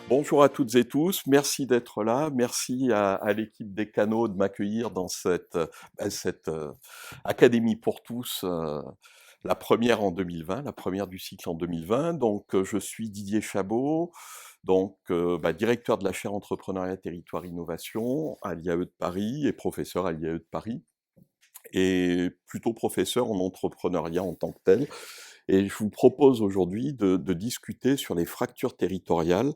Bonjour à toutes et tous, merci d'être là, merci à l'équipe des Canaux de m'accueillir dans cette académie pour tous, la première en 2020, la première du cycle en 2020. Donc, je suis Didier Chabot, donc directeur de la chaire Entrepreneuriat, Territoire, Innovation à l'IAE de Paris et professeur à l'IAE de Paris et plutôt professeur en entrepreneuriat en tant que tel. Et je vous propose aujourd'hui de discuter sur les fractures territoriales,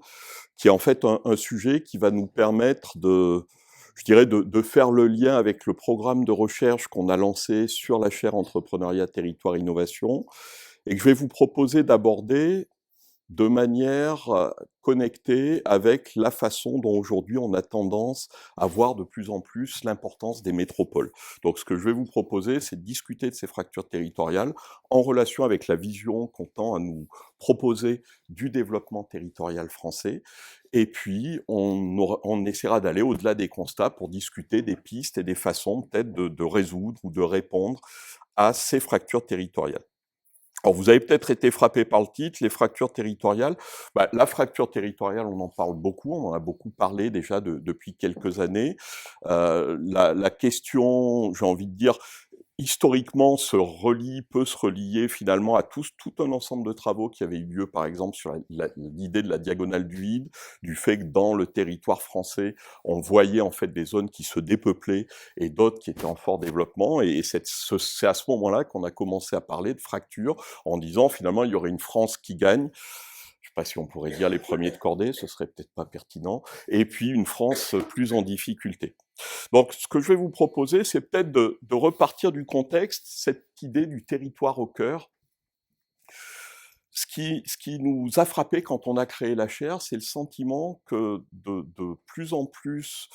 qui est en fait un sujet qui va nous permettre je dirais, de faire le lien avec le programme de recherche qu'on a lancé sur la chaire Entrepreneuriat, Territoire, Innovation, et que je vais vous proposer d'aborder de manière connectée avec la façon dont aujourd'hui on a tendance à voir de plus en plus l'importance des métropoles. Donc ce que je vais vous proposer, c'est de discuter de ces fractures territoriales en relation avec la vision qu'on tend à nous proposer du développement territorial français. Et puis on essaiera d'aller au-delà des constats pour discuter des pistes et des façons peut-être de résoudre ou de répondre à ces fractures territoriales. Alors, vous avez peut-être été frappé par le titre, les fractures territoriales. La fracture territoriale, on en parle beaucoup, on en a beaucoup parlé déjà depuis quelques années. La question, j'ai envie de dire, historiquement, peut se relier finalement à tout un ensemble de travaux qui avaient eu lieu, par exemple, sur l'idée de la diagonale du vide, du fait que dans le territoire français, on voyait en fait des zones qui se dépeuplaient et d'autres qui étaient en fort développement. Et c'est à ce moment-là qu'on a commencé à parler de fracture, en disant finalement il y aurait une France qui gagne. Je ne sais pas si on pourrait dire les premiers de cordée, ce serait peut-être pas pertinent, et puis une France plus en difficulté. Donc, ce que je vais vous proposer, c'est peut-être de repartir du contexte, cette idée du territoire au cœur. Ce qui nous a frappé quand on a créé la chaire, c'est le sentiment que de plus en plus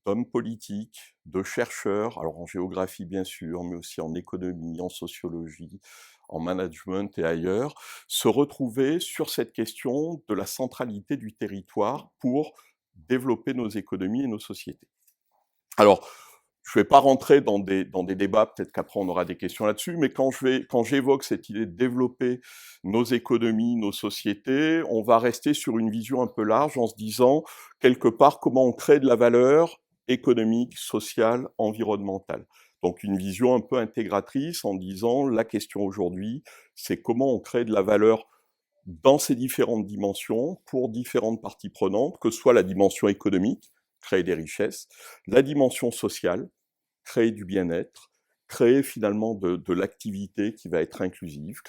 d'hommes politiques, de chercheurs, alors en géographie bien sûr, mais aussi en économie, en sociologie, en management et ailleurs, se retrouvaient sur cette question de la centralité du territoire pour développer nos économies et nos sociétés. Alors, je ne vais pas rentrer dans des débats, peut-être qu'après on aura des questions là-dessus, mais quand j'évoque cette idée de développer nos économies, nos sociétés, on va rester sur une vision un peu large en se disant, quelque part, comment on crée de la valeur économique, sociale, environnementale. Donc une vision un peu intégratrice en disant, la question aujourd'hui, c'est comment on crée de la valeur dans ces différentes dimensions, pour différentes parties prenantes, que ce soit la dimension économique, créer des richesses, la dimension sociale, créer du bien-être, créer finalement de l'activité qui va être inclusive,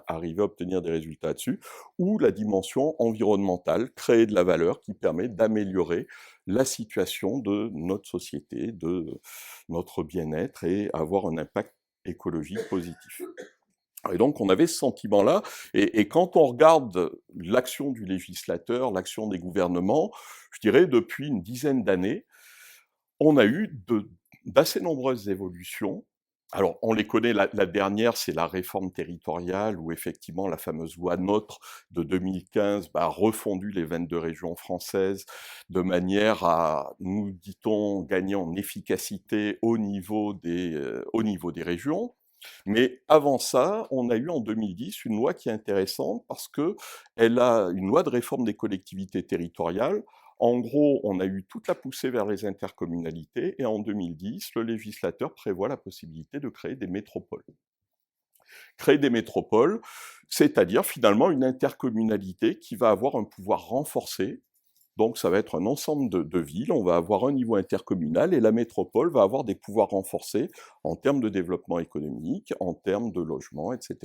arriver à obtenir des résultats dessus, ou la dimension environnementale, créer de la valeur qui permet d'améliorer la situation de notre société, de notre bien-être et avoir un impact écologique positif. Et donc on avait ce sentiment-là, et quand on regarde l'action du législateur, l'action des gouvernements, je dirais depuis une dizaine d'années, on a eu d'assez nombreuses évolutions. Alors, on les connaît, la dernière, c'est la réforme territoriale, où effectivement la fameuse loi NOTRe de 2015 a refondu les 22 régions françaises de manière à, nous dit-on, gagner en efficacité au niveau des régions. Mais avant ça, on a eu en 2010 une loi qui est intéressante parce que une loi de réforme des collectivités territoriales. En gros, on a eu toute la poussée vers les intercommunalités, et en 2010, le législateur prévoit la possibilité de créer des métropoles. Créer des métropoles, c'est-à-dire finalement une intercommunalité qui va avoir un pouvoir renforcé. Donc ça va être un ensemble de villes, on va avoir un niveau intercommunal, et la métropole va avoir des pouvoirs renforcés en termes de développement économique, en termes de logement, etc.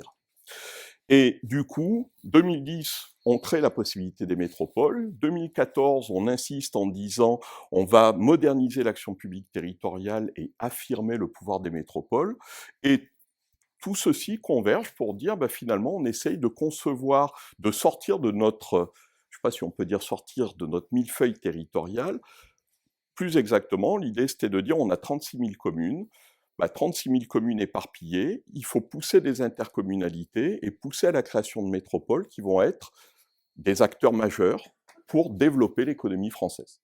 Et du coup, 2010, on crée la possibilité des métropoles. 2014, on insiste en disant on va moderniser l'action publique territoriale et affirmer le pouvoir des métropoles. Et tout ceci converge pour dire finalement on essaye de concevoir, de sortir de notre, je ne sais pas si on peut dire sortir de notre millefeuille territorial. Plus exactement, l'idée c'était de dire on a 36 000 communes, 36 000 communes éparpillées, il faut pousser des intercommunalités et pousser à la création de métropoles qui vont être des acteurs majeurs pour développer l'économie française.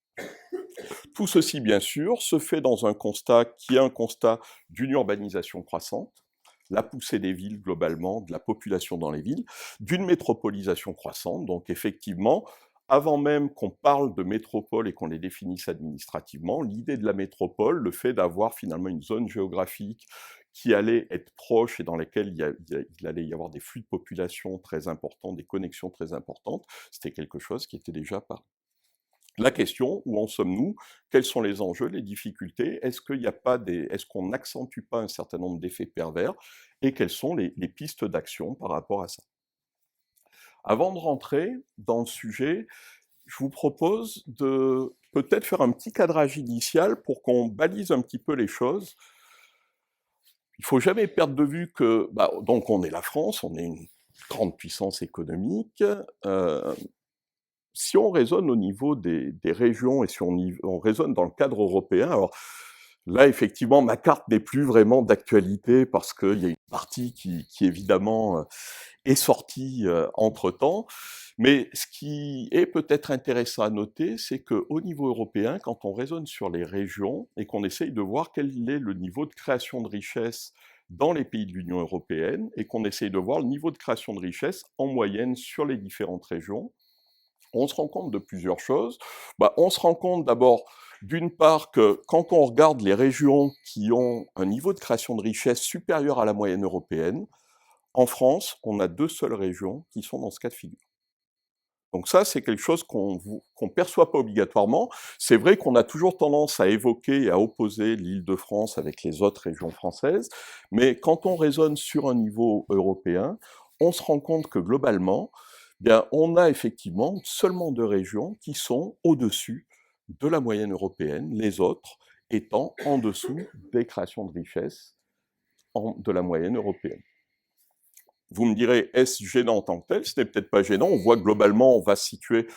Tout ceci, bien sûr, se fait dans un constat qui est un constat d'une urbanisation croissante, la poussée des villes globalement, de la population dans les villes, d'une métropolisation croissante, donc effectivement avant même qu'on parle de métropole et qu'on les définisse administrativement, l'idée de la métropole, le fait d'avoir finalement une zone géographique qui allait être proche et dans laquelle il allait y avoir des flux de population très importants, des connexions très importantes, c'était quelque chose qui était déjà parlé. La question, où en sommes-nous? Quels sont les enjeux, les difficultés? Est-ce qu'on n'accentue pas un certain nombre d'effets pervers? Et quelles sont les pistes d'action par rapport à ça? Avant de rentrer dans le sujet, je vous propose de peut-être faire un petit cadrage initial pour qu'on balise un petit peu les choses. Il faut jamais perdre de vue que, donc on est la France, on est une grande puissance économique. Si on raisonne au niveau des régions et si on raisonne dans le cadre européen, alors là, effectivement, ma carte n'est plus vraiment d'actualité parce qu'il y a une partie qui évidemment est sortie entre-temps. Mais ce qui est peut-être intéressant à noter, c'est qu'au niveau européen, quand on raisonne sur les régions et qu'on essaye de voir quel est le niveau de création de richesse dans les pays de l'Union européenne et qu'on essaye de voir le niveau de création de richesse en moyenne sur les différentes régions, on se rend compte de plusieurs choses. On se rend compte d'abord, d'une part, que quand on regarde les régions qui ont un niveau de création de richesse supérieur à la moyenne européenne, en France, on a 2 seules régions qui sont dans ce cas de figure. Donc ça, c'est quelque chose qu'on perçoit pas obligatoirement. C'est vrai qu'on a toujours tendance à évoquer et à opposer l'Île-de-France avec les autres régions françaises, mais quand on raisonne sur un niveau européen, on se rend compte que globalement, bien, on a effectivement seulement 2 régions qui sont au-dessus de la moyenne européenne, les autres étant en dessous des créations de richesse de la moyenne européenne. Vous me direz, est-ce gênant en tant que tel? Ce n'est peut-être pas gênant. On voit que globalement, on va se situer,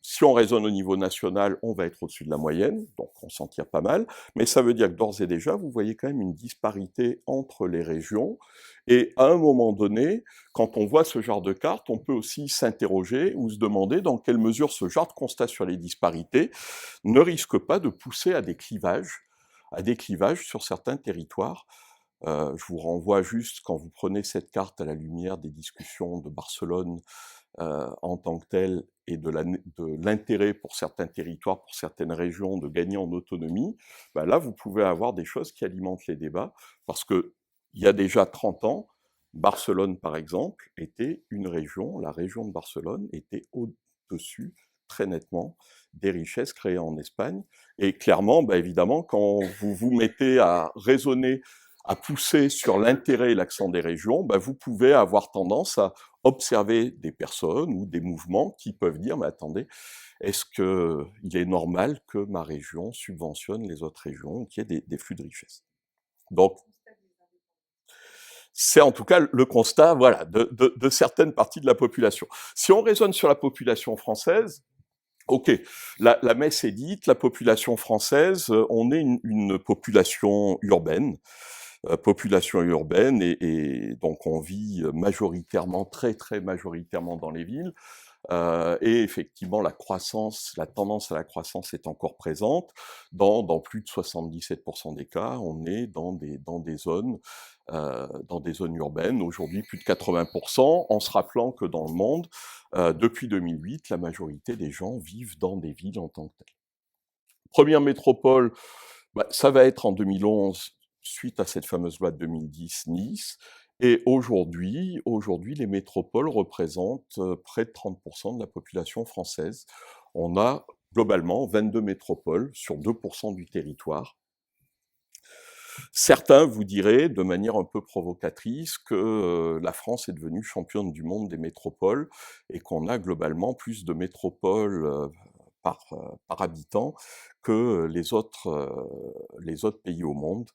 si on raisonne au niveau national, on va être au-dessus de la moyenne, donc on s'en tire pas mal. Mais ça veut dire que d'ores et déjà, vous voyez quand même une disparité entre les régions. Et à un moment donné, quand on voit ce genre de carte, on peut aussi s'interroger ou se demander dans quelle mesure ce genre de constat sur les disparités ne risque pas de pousser à des clivages sur certains territoires. Je vous renvoie juste, quand vous prenez cette carte à la lumière des discussions de Barcelone en tant que telles et de l'intérêt pour certains territoires, pour certaines régions de gagner en autonomie, là vous pouvez avoir des choses qui alimentent les débats, parce qu'il y a déjà 30 ans, Barcelone par exemple était une région, la région de Barcelone était au-dessus très nettement des richesses créées en Espagne, et clairement, évidemment, quand vous vous mettez à raisonner, à pousser sur l'intérêt et l'accent des régions, vous pouvez avoir tendance à observer des personnes ou des mouvements qui peuvent dire: «Mais attendez, est-ce qu'il est normal que ma région subventionne les autres régions, qu'il y ait des flux de richesse?» Donc, c'est en tout cas le constat, voilà, de certaines parties de la population. Si on raisonne sur la population française, OK, la messe est dite, la population française, on est une population urbaine et donc on vit majoritairement, très, très majoritairement dans les villes. Et effectivement, la tendance à la croissance est encore présente. Dans plus de 77% des cas, on est dans des zones urbaines. Aujourd'hui, plus de 80%, en se rappelant que dans le monde, depuis 2008, la majorité des gens vivent dans des villes en tant que telles. Première métropole, ça va être en 2011, suite à cette fameuse loi de 2010, Nice. Et aujourd'hui, les métropoles représentent près de 30% de la population française. On a globalement 22 métropoles sur 2% du territoire. Certains vous diraient, de manière un peu provocatrice, que la France est devenue championne du monde des métropoles et qu'on a globalement plus de métropoles par habitant que les autres pays au monde,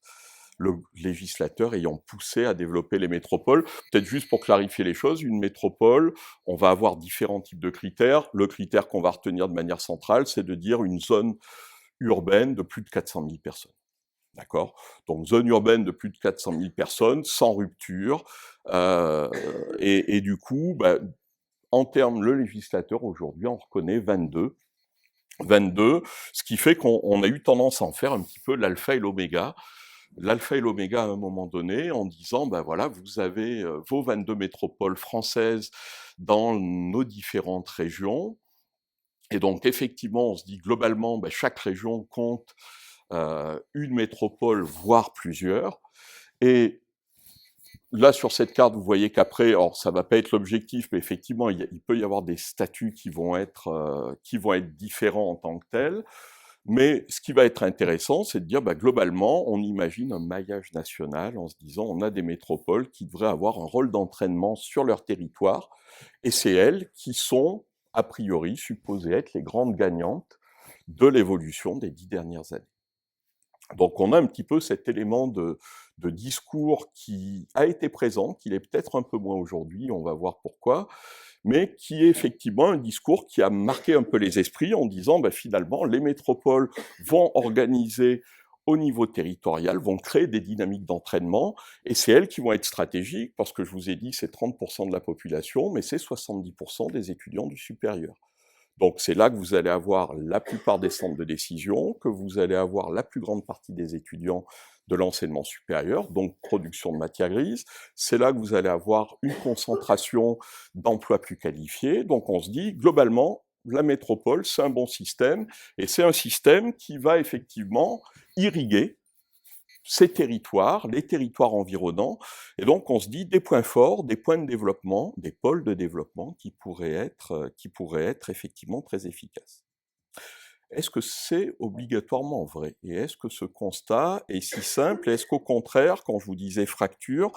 le législateur ayant poussé à développer les métropoles. Peut-être juste pour clarifier les choses, une métropole, on va avoir différents types de critères. Le critère qu'on va retenir de manière centrale, c'est de dire une zone urbaine de plus de 400 000 personnes. D'accord? Donc zone urbaine de plus de 400 000 personnes, sans rupture, et du coup, en termes, le législateur aujourd'hui en reconnaît 22, ce qui fait qu'on a eu tendance à en faire un petit peu l'alpha et l'oméga. L'alpha et l'oméga à un moment donné, en disant, voilà, vous avez vos 22 métropoles françaises dans nos différentes régions, Et donc effectivement, on se dit globalement, chaque région compte une métropole, voire plusieurs. Et là, sur cette carte, vous voyez qu'après, alors ça va pas être l'objectif, mais effectivement, il peut y avoir des statuts qui vont être différents en tant que tels. Mais ce qui va être intéressant, c'est de dire, globalement, on imagine un maillage national en se disant, on a des métropoles qui devraient avoir un rôle d'entraînement sur leur territoire, et c'est elles qui sont, a priori, supposées être les grandes gagnantes de l'évolution des 10 dernières années. Donc on a un petit peu cet élément de discours qui a été présent, qu'il est peut-être un peu moins aujourd'hui, on va voir pourquoi, mais qui est effectivement un discours qui a marqué un peu les esprits en disant finalement les métropoles vont organiser au niveau territorial, vont créer des dynamiques d'entraînement, et c'est elles qui vont être stratégiques, parce que je vous ai dit c'est 30% de la population, mais c'est 70% des étudiants du supérieur. Donc c'est là que vous allez avoir la plupart des centres de décision, que vous allez avoir la plus grande partie des étudiants de l'enseignement supérieur, donc production de matières grises. C'est là que vous allez avoir une concentration d'emplois plus qualifiés. Donc on se dit, globalement, la métropole, c'est un bon système, et c'est un système qui va effectivement irriguer ces territoires, les territoires environnants, et donc on se dit des points forts, des points de développement, des pôles de développement qui pourraient être effectivement très efficaces. Est-ce que c'est obligatoirement vrai? Et est-ce que ce constat est si simple? Est-ce qu'au contraire, quand je vous disais fracture,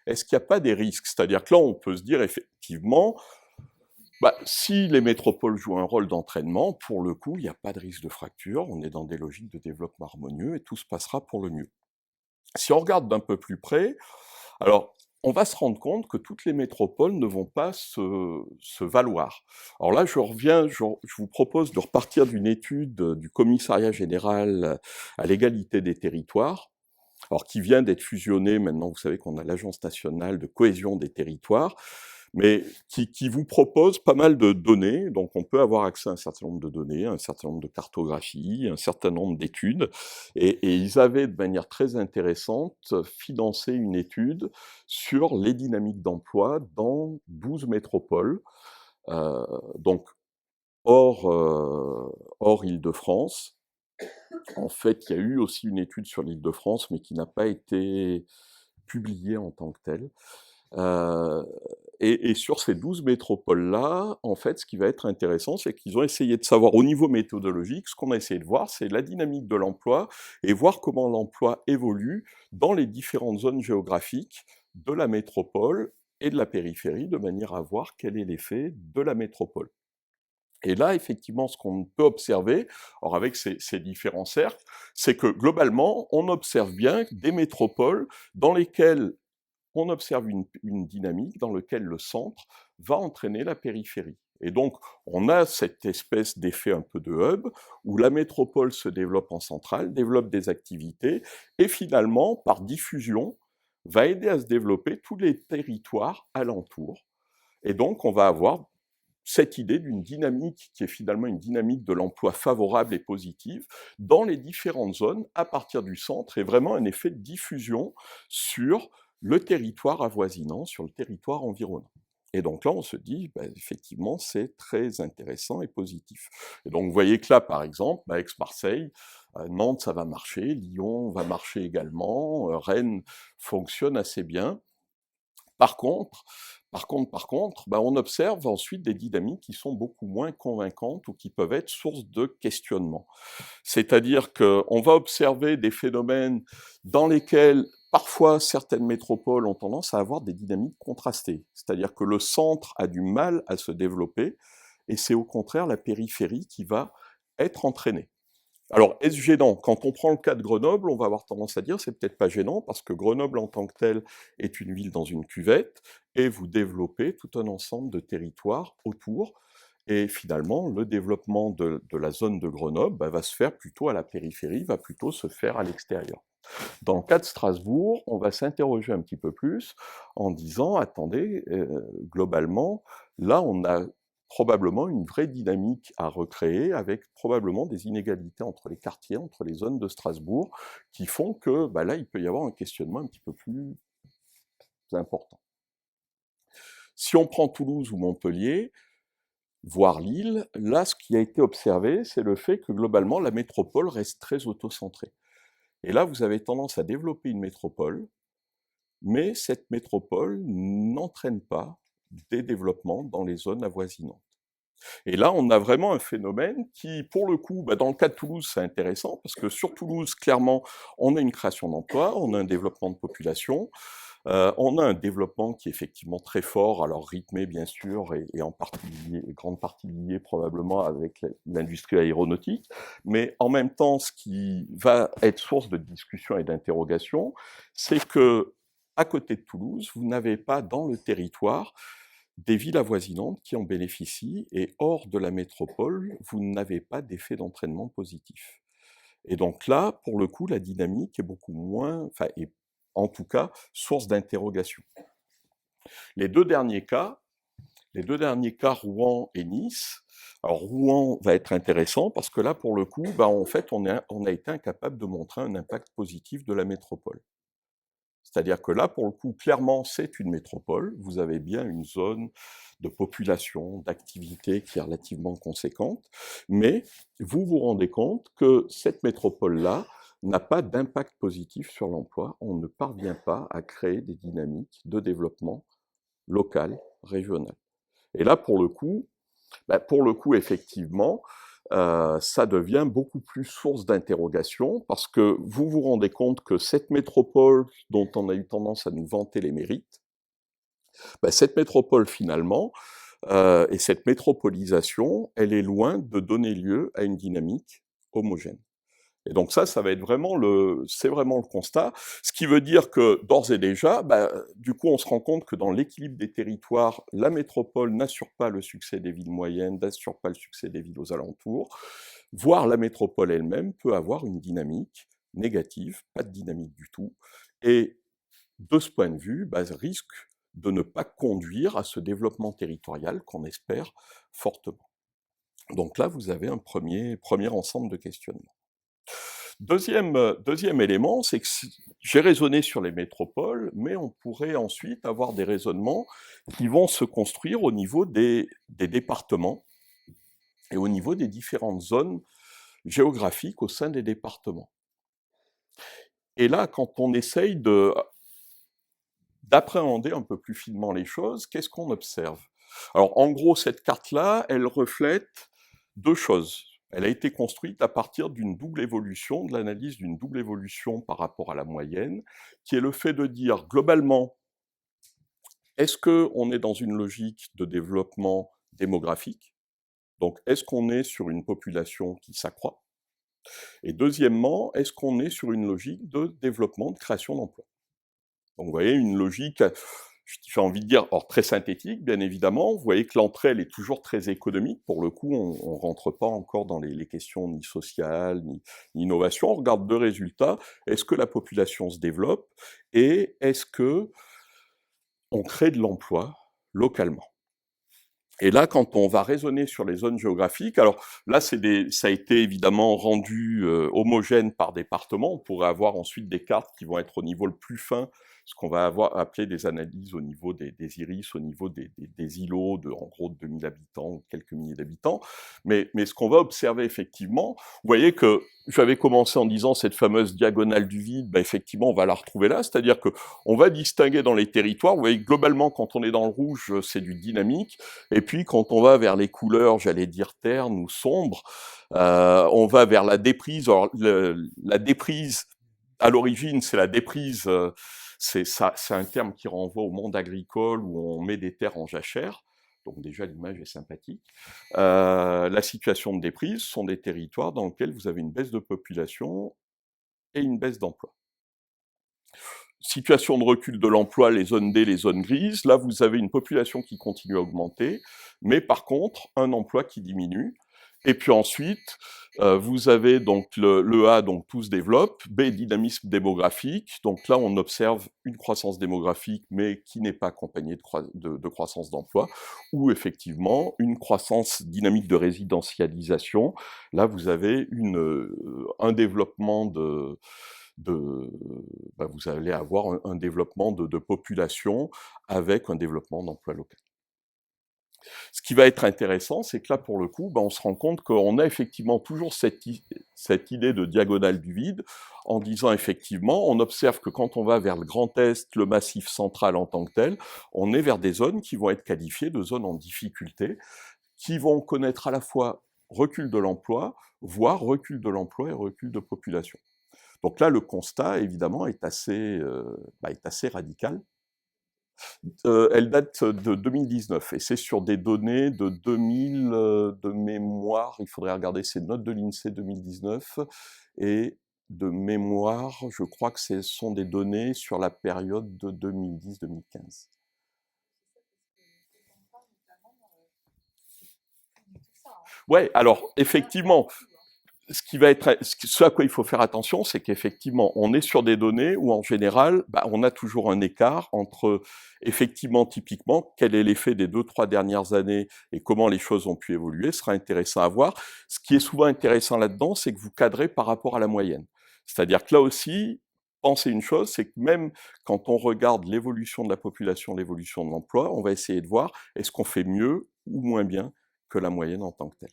est-ce qu'il n'y a pas des risques? C'est-à-dire que là, on peut se dire effectivement, si les métropoles jouent un rôle d'entraînement, pour le coup, il n'y a pas de risque de fracture, on est dans des logiques de développement harmonieux et tout se passera pour le mieux. Si on regarde d'un peu plus près, alors on va se rendre compte que toutes les métropoles ne vont pas se valoir. Alors là, je vous propose de repartir d'une étude du Commissariat général à l'égalité des territoires, alors qui vient d'être fusionné, maintenant vous savez qu'on a l'Agence nationale de cohésion des territoires, mais qui vous propose pas mal de données. Donc on peut avoir accès à un certain nombre de données, un certain nombre de cartographies, un certain nombre d'études, et ils avaient de manière très intéressante financé une étude sur les dynamiques d'emploi dans 12 métropoles, donc hors Île-de-France. En fait, il y a eu aussi une étude sur l'Île-de-France, mais qui n'a pas été publiée en tant que telle. Heu et sur ces 12 métropoles-là, en fait, ce qui va être intéressant, c'est qu'ils ont essayé de savoir au niveau méthodologique, ce qu'on a essayé de voir, c'est la dynamique de l'emploi et voir comment l'emploi évolue dans les différentes zones géographiques de la métropole et de la périphérie, de manière à voir quel est l'effet de la métropole. Et là, effectivement, ce qu'on peut observer, alors avec ces différents cercles, c'est que globalement, on observe bien des métropoles dans lesquelles on observe une dynamique dans laquelle le centre va entraîner la périphérie. Et donc, on a cette espèce d'effet un peu de hub, où la métropole se développe en centrale, développe des activités, et finalement, par diffusion, va aider à se développer tous les territoires alentours. Et donc, on va avoir cette idée d'une dynamique qui est finalement une dynamique de l'emploi favorable et positive dans les différentes zones à partir du centre, et vraiment un effet de diffusion sur le territoire avoisinant, sur le territoire environnant. Et donc là, on se dit, effectivement, c'est très intéressant et positif. Et donc, vous voyez que là, par exemple, Aix-Marseille, Nantes, ça va marcher, Lyon va marcher également, Rennes fonctionne assez bien. Par contre, on observe ensuite des dynamiques qui sont beaucoup moins convaincantes ou qui peuvent être source de questionnement. C'est-à-dire qu'on va observer des phénomènes dans lesquels parfois certaines métropoles ont tendance à avoir des dynamiques contrastées. C'est-à-dire que le centre a du mal à se développer et c'est au contraire la périphérie qui va être entraînée. Alors, est-ce gênant? Quand on prend le cas de Grenoble, on va avoir tendance à dire c'est peut-être pas gênant parce que Grenoble en tant que telle est une ville dans une cuvette et vous développez tout un ensemble de territoires autour, et finalement le développement de la zone de Grenoble va se faire plutôt à la périphérie, va plutôt se faire à l'extérieur. Dans le cas de Strasbourg, on va s'interroger un petit peu plus en disant attendez, globalement, là on a probablement une vraie dynamique à recréer, avec probablement des inégalités entre les quartiers, entre les zones de Strasbourg, qui font que là, il peut y avoir un questionnement un petit peu plus important. Si on prend Toulouse ou Montpellier, voire Lille, là, ce qui a été observé, c'est le fait que globalement, la métropole reste très autocentrée. Et là, vous avez tendance à développer une métropole, mais cette métropole n'entraîne pas des développements dans les zones avoisinantes. Et là, on a vraiment un phénomène qui, pour le coup, dans le cas de Toulouse, c'est intéressant, parce que sur Toulouse, clairement, on a une création d'emplois, on a un développement de population, on a un développement qui est effectivement très fort, alors rythmé bien sûr, et en partie lié, grande partie lié probablement avec l'industrie aéronautique, mais en même temps, ce qui va être source de discussion et d'interrogation, c'est que à côté de Toulouse, vous n'avez pas dans le territoire des villes avoisinantes qui en bénéficient, et hors de la métropole, vous n'avez pas d'effet d'entraînement positif. Et donc là, pour le coup, la dynamique est beaucoup moins, enfin, est en tout cas source d'interrogation. Les deux derniers cas, Rouen et Nice. Alors Rouen va être intéressant parce que là, pour le coup, en fait, on a été incapable de montrer un impact positif de la métropole. C'est-à-dire que là, pour le coup, clairement, c'est une métropole. Vous avez bien une zone de population, d'activité qui est relativement conséquente, mais vous vous rendez compte que cette métropole-là n'a pas d'impact positif sur l'emploi. On ne parvient pas à créer des dynamiques de développement local, régional. Et là, pour le coup, effectivement, ça devient beaucoup plus source d'interrogation parce que vous vous rendez compte que cette métropole dont on a eu tendance à nous vanter les mérites, cette métropole finalement, et cette métropolisation, elle est loin de donner lieu à une dynamique homogène. Et donc ça va être vraiment c'est vraiment le constat. Ce qui veut dire que d'ores et déjà, du coup, on se rend compte que dans l'équilibre des territoires, la métropole n'assure pas le succès des villes moyennes, n'assure pas le succès des villes aux alentours, voire la métropole elle-même peut avoir une dynamique négative, pas de dynamique du tout, et de ce point de vue, risque de ne pas conduire à ce développement territorial qu'on espère fortement. Donc là, vous avez un premier ensemble de questionnements. Deuxième élément, c'est que j'ai raisonné sur les métropoles, mais on pourrait ensuite avoir des raisonnements qui vont se construire au niveau des départements et au niveau des différentes zones géographiques au sein des départements. Et là, quand on essaye d'appréhender un peu plus finement les choses, qu'est-ce qu'on observe? Alors, en gros, cette carte-là, elle reflète deux choses. Elle a été construite à partir d'une double évolution, de l'analyse d'une double évolution par rapport à la moyenne, qui est le fait de dire, globalement, est-ce qu'on est dans une logique de développement démographique? Donc, est-ce qu'on est sur une population qui s'accroît? Et deuxièmement, est-ce qu'on est sur une logique de développement, de création d'emplois? Donc vous voyez une logique, j'ai envie de dire, très synthétique, bien évidemment. Vous voyez que l'entrée, elle est toujours très économique. Pour le coup, on rentre pas encore dans les questions ni sociales, ni innovation. On regarde deux résultats. Est-ce que la population se développe? Et est-ce que on crée de l'emploi localement? Et là, quand on va raisonner sur les zones géographiques, alors là, ça a été évidemment rendu homogène par département. On pourrait avoir ensuite des cartes qui vont être au niveau le plus fin, ce qu'on va appeler des analyses au niveau des iris, au niveau des îlots de, en gros, de 2000 habitants ou quelques milliers d'habitants. Mais ce qu'on va observer effectivement, vous voyez que j'avais commencé en disant cette fameuse diagonale du vide, effectivement, on va la retrouver là, c'est-à-dire que on va distinguer dans les territoires. Vous voyez, globalement, quand on est dans le rouge, c'est du dynamique. Et puis, quand on va vers les couleurs, j'allais dire ternes ou sombres, on va vers la déprise. Alors, la déprise, à l'origine, c'est la déprise, c'est un terme qui renvoie au monde agricole où on met des terres en jachère. Donc déjà, l'image est sympathique. La situation de déprise sont des territoires dans lesquels vous avez une baisse de population et une baisse d'emploi. Situation de recul de l'emploi, les zones D, les zones grises, là vous avez une population qui continue à augmenter, mais par contre un emploi qui diminue. Et puis ensuite, vous avez donc le A, donc tout se développe, B, dynamisme démographique, donc là on observe une croissance démographique, mais qui n'est pas accompagnée de croissance d'emploi, ou effectivement une croissance dynamique de résidentialisation, là vous avez un développement vous allez avoir un développement de population avec un développement d'emploi local. Ce qui va être intéressant, c'est que là, pour le coup, on se rend compte qu'on a effectivement toujours cette idée de diagonale du vide, en disant effectivement, on observe que quand on va vers le Grand Est, le Massif central en tant que tel, on est vers des zones qui vont être qualifiées de zones en difficulté, qui vont connaître à la fois recul de l'emploi, voire recul de l'emploi et recul de population. Donc là, le constat, évidemment, est assez radical. Elle date de 2019 et c'est sur des données de 2000, de mémoire, il faudrait regarder ces notes de l'INSEE 2019 et de mémoire, je crois que ce sont des données sur la période de 2010-2015. Ouais, alors effectivement, ce à quoi il faut faire attention, c'est qu'effectivement, on est sur des données où, en général, on a toujours un écart entre, effectivement, typiquement, quel est l'effet des 2-3 dernières années et comment les choses ont pu évoluer, ce sera intéressant à voir. Ce qui est souvent intéressant là-dedans, c'est que vous cadrez par rapport à la moyenne. C'est-à-dire que là aussi, pensez une chose, c'est que même quand on regarde l'évolution de la population, l'évolution de l'emploi, on va essayer de voir est-ce qu'on fait mieux ou moins bien que la moyenne en tant que telle.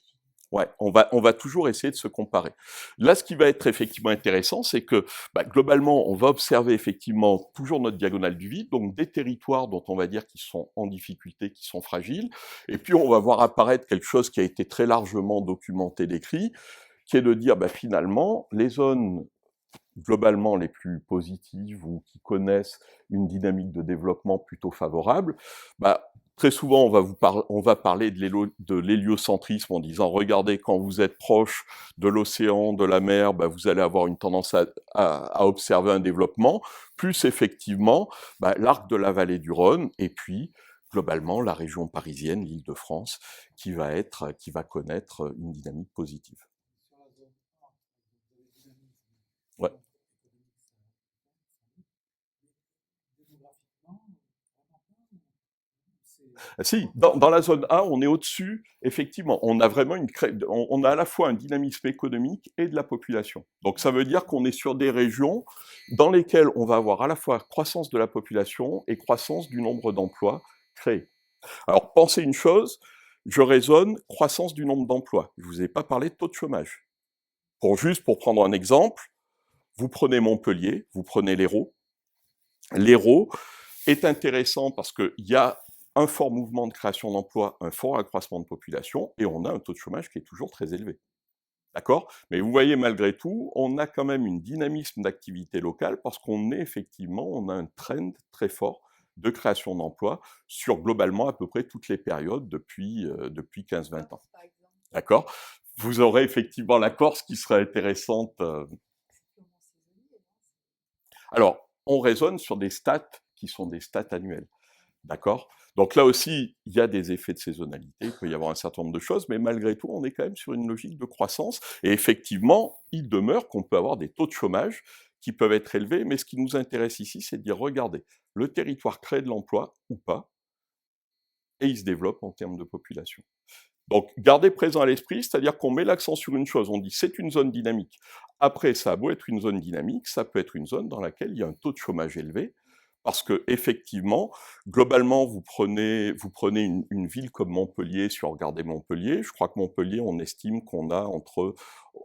Ouais, on va toujours essayer de se comparer. Là, ce qui va être effectivement intéressant, c'est que, globalement, on va observer effectivement toujours notre diagonale du vide, donc des territoires dont on va dire qu'ils sont en difficulté, qui sont fragiles, et puis on va voir apparaître quelque chose qui a été très largement documenté, décrit, qui est de dire, finalement, les zones globalement les plus positives ou qui connaissent une dynamique de développement plutôt favorable, très souvent on va parler de l'héliocentrisme en disant regardez quand vous êtes proche de l'océan, de la mer, vous allez avoir une tendance à observer un développement, plus effectivement l'arc de la vallée du Rhône et puis globalement la région parisienne, l'Île-de-France, qui va connaître une dynamique positive. Ouais. Si, dans la zone A, on est au-dessus, effectivement. On a vraiment on a à la fois un dynamisme économique et de la population. Donc ça veut dire qu'on est sur des régions dans lesquelles on va avoir à la fois croissance de la population et croissance du nombre d'emplois créés. Alors pensez une chose, je raisonne croissance du nombre d'emplois. Je ne vous ai pas parlé de taux de chômage. Pour prendre un exemple, vous prenez Montpellier, vous prenez l'Hérault. L'Hérault est intéressant parce qu'il y a un fort mouvement de création d'emplois, un fort accroissement de population, et on a un taux de chômage qui est toujours très élevé. D'accord? Mais vous voyez, malgré tout, on a quand même une dynamisme d'activité locale parce on a un trend très fort de création d'emplois sur globalement à peu près toutes les périodes depuis 15-20 ans. D'accord? Vous aurez effectivement la Corse qui serait intéressante. Alors, on raisonne sur des stats qui sont des stats annuelles. D'accord? Donc là aussi, il y a des effets de saisonnalité, il peut y avoir un certain nombre de choses, mais malgré tout, on est quand même sur une logique de croissance. Et effectivement, il demeure qu'on peut avoir des taux de chômage qui peuvent être élevés, mais ce qui nous intéresse ici, c'est de dire, regardez, le territoire crée de l'emploi ou pas, et il se développe en termes de population. Donc, gardez présent à l'esprit, c'est-à-dire qu'on met l'accent sur une chose, on dit c'est une zone dynamique. Après, ça a beau être une zone dynamique, ça peut être une zone dans laquelle il y a un taux de chômage élevé, parce que effectivement, globalement, vous prenez une ville comme Montpellier, si on regardait Montpellier, je crois que Montpellier, on estime qu'on a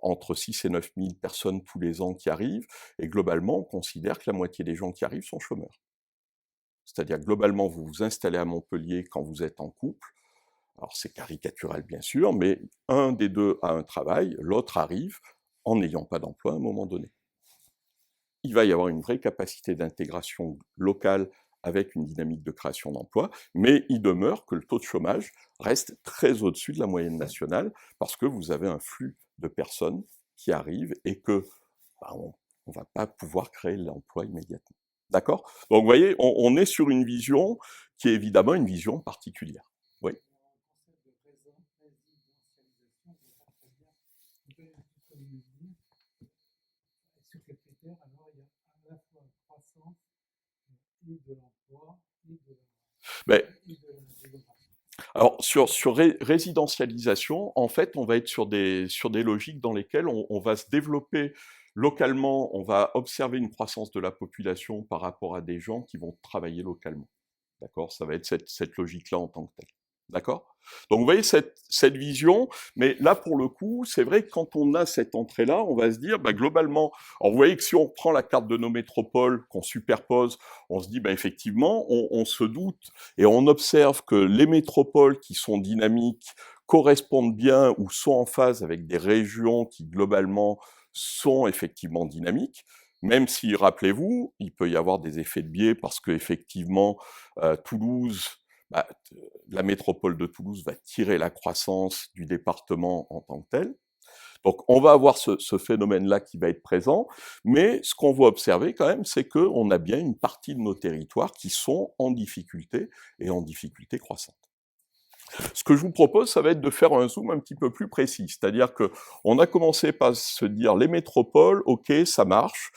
entre 6 et 9 000 personnes tous les ans qui arrivent, et globalement, on considère que la moitié des gens qui arrivent sont chômeurs. C'est-à-dire, globalement, vous vous installez à Montpellier quand vous êtes en couple, alors c'est caricatural bien sûr, mais un des deux a un travail, l'autre arrive en n'ayant pas d'emploi à un moment donné. Il va y avoir une vraie capacité d'intégration locale avec une dynamique de création d'emplois, mais il demeure que le taux de chômage reste très au-dessus de la moyenne nationale parce que vous avez un flux de personnes qui arrivent et que on ne va pas pouvoir créer l'emploi immédiatement. D'accord? Donc vous voyez, on est sur une vision qui est évidemment une vision particulière. Oui. Ben, alors sur résidentialisation, en fait, on va être sur des logiques dans lesquelles on va se développer localement, on va observer une croissance de la population par rapport à des gens qui vont travailler localement. D'accord? Ça va être cette logique-là en tant que telle. D'accord? Donc vous voyez cette vision, mais là pour le coup, c'est vrai que quand on a cette entrée-là, on va se dire, bah, globalement, alors vous voyez que si on prend la carte de nos métropoles, qu'on superpose, on se dit, bah, effectivement, on se doute et on observe que les métropoles qui sont dynamiques correspondent bien ou sont en phase avec des régions qui globalement sont effectivement dynamiques, même si, rappelez-vous, il peut y avoir des effets de biais parce que effectivement, Toulouse, bah, la métropole de Toulouse va tirer la croissance du département en tant que tel. Donc on va avoir ce phénomène-là qui va être présent, mais ce qu'on va observer quand même, c'est qu'on a bien une partie de nos territoires qui sont en difficulté et en difficulté croissante. Ce que je vous propose, ça va être de faire un zoom un petit peu plus précis, c'est-à-dire que on a commencé par se dire les métropoles, ok, ça marche,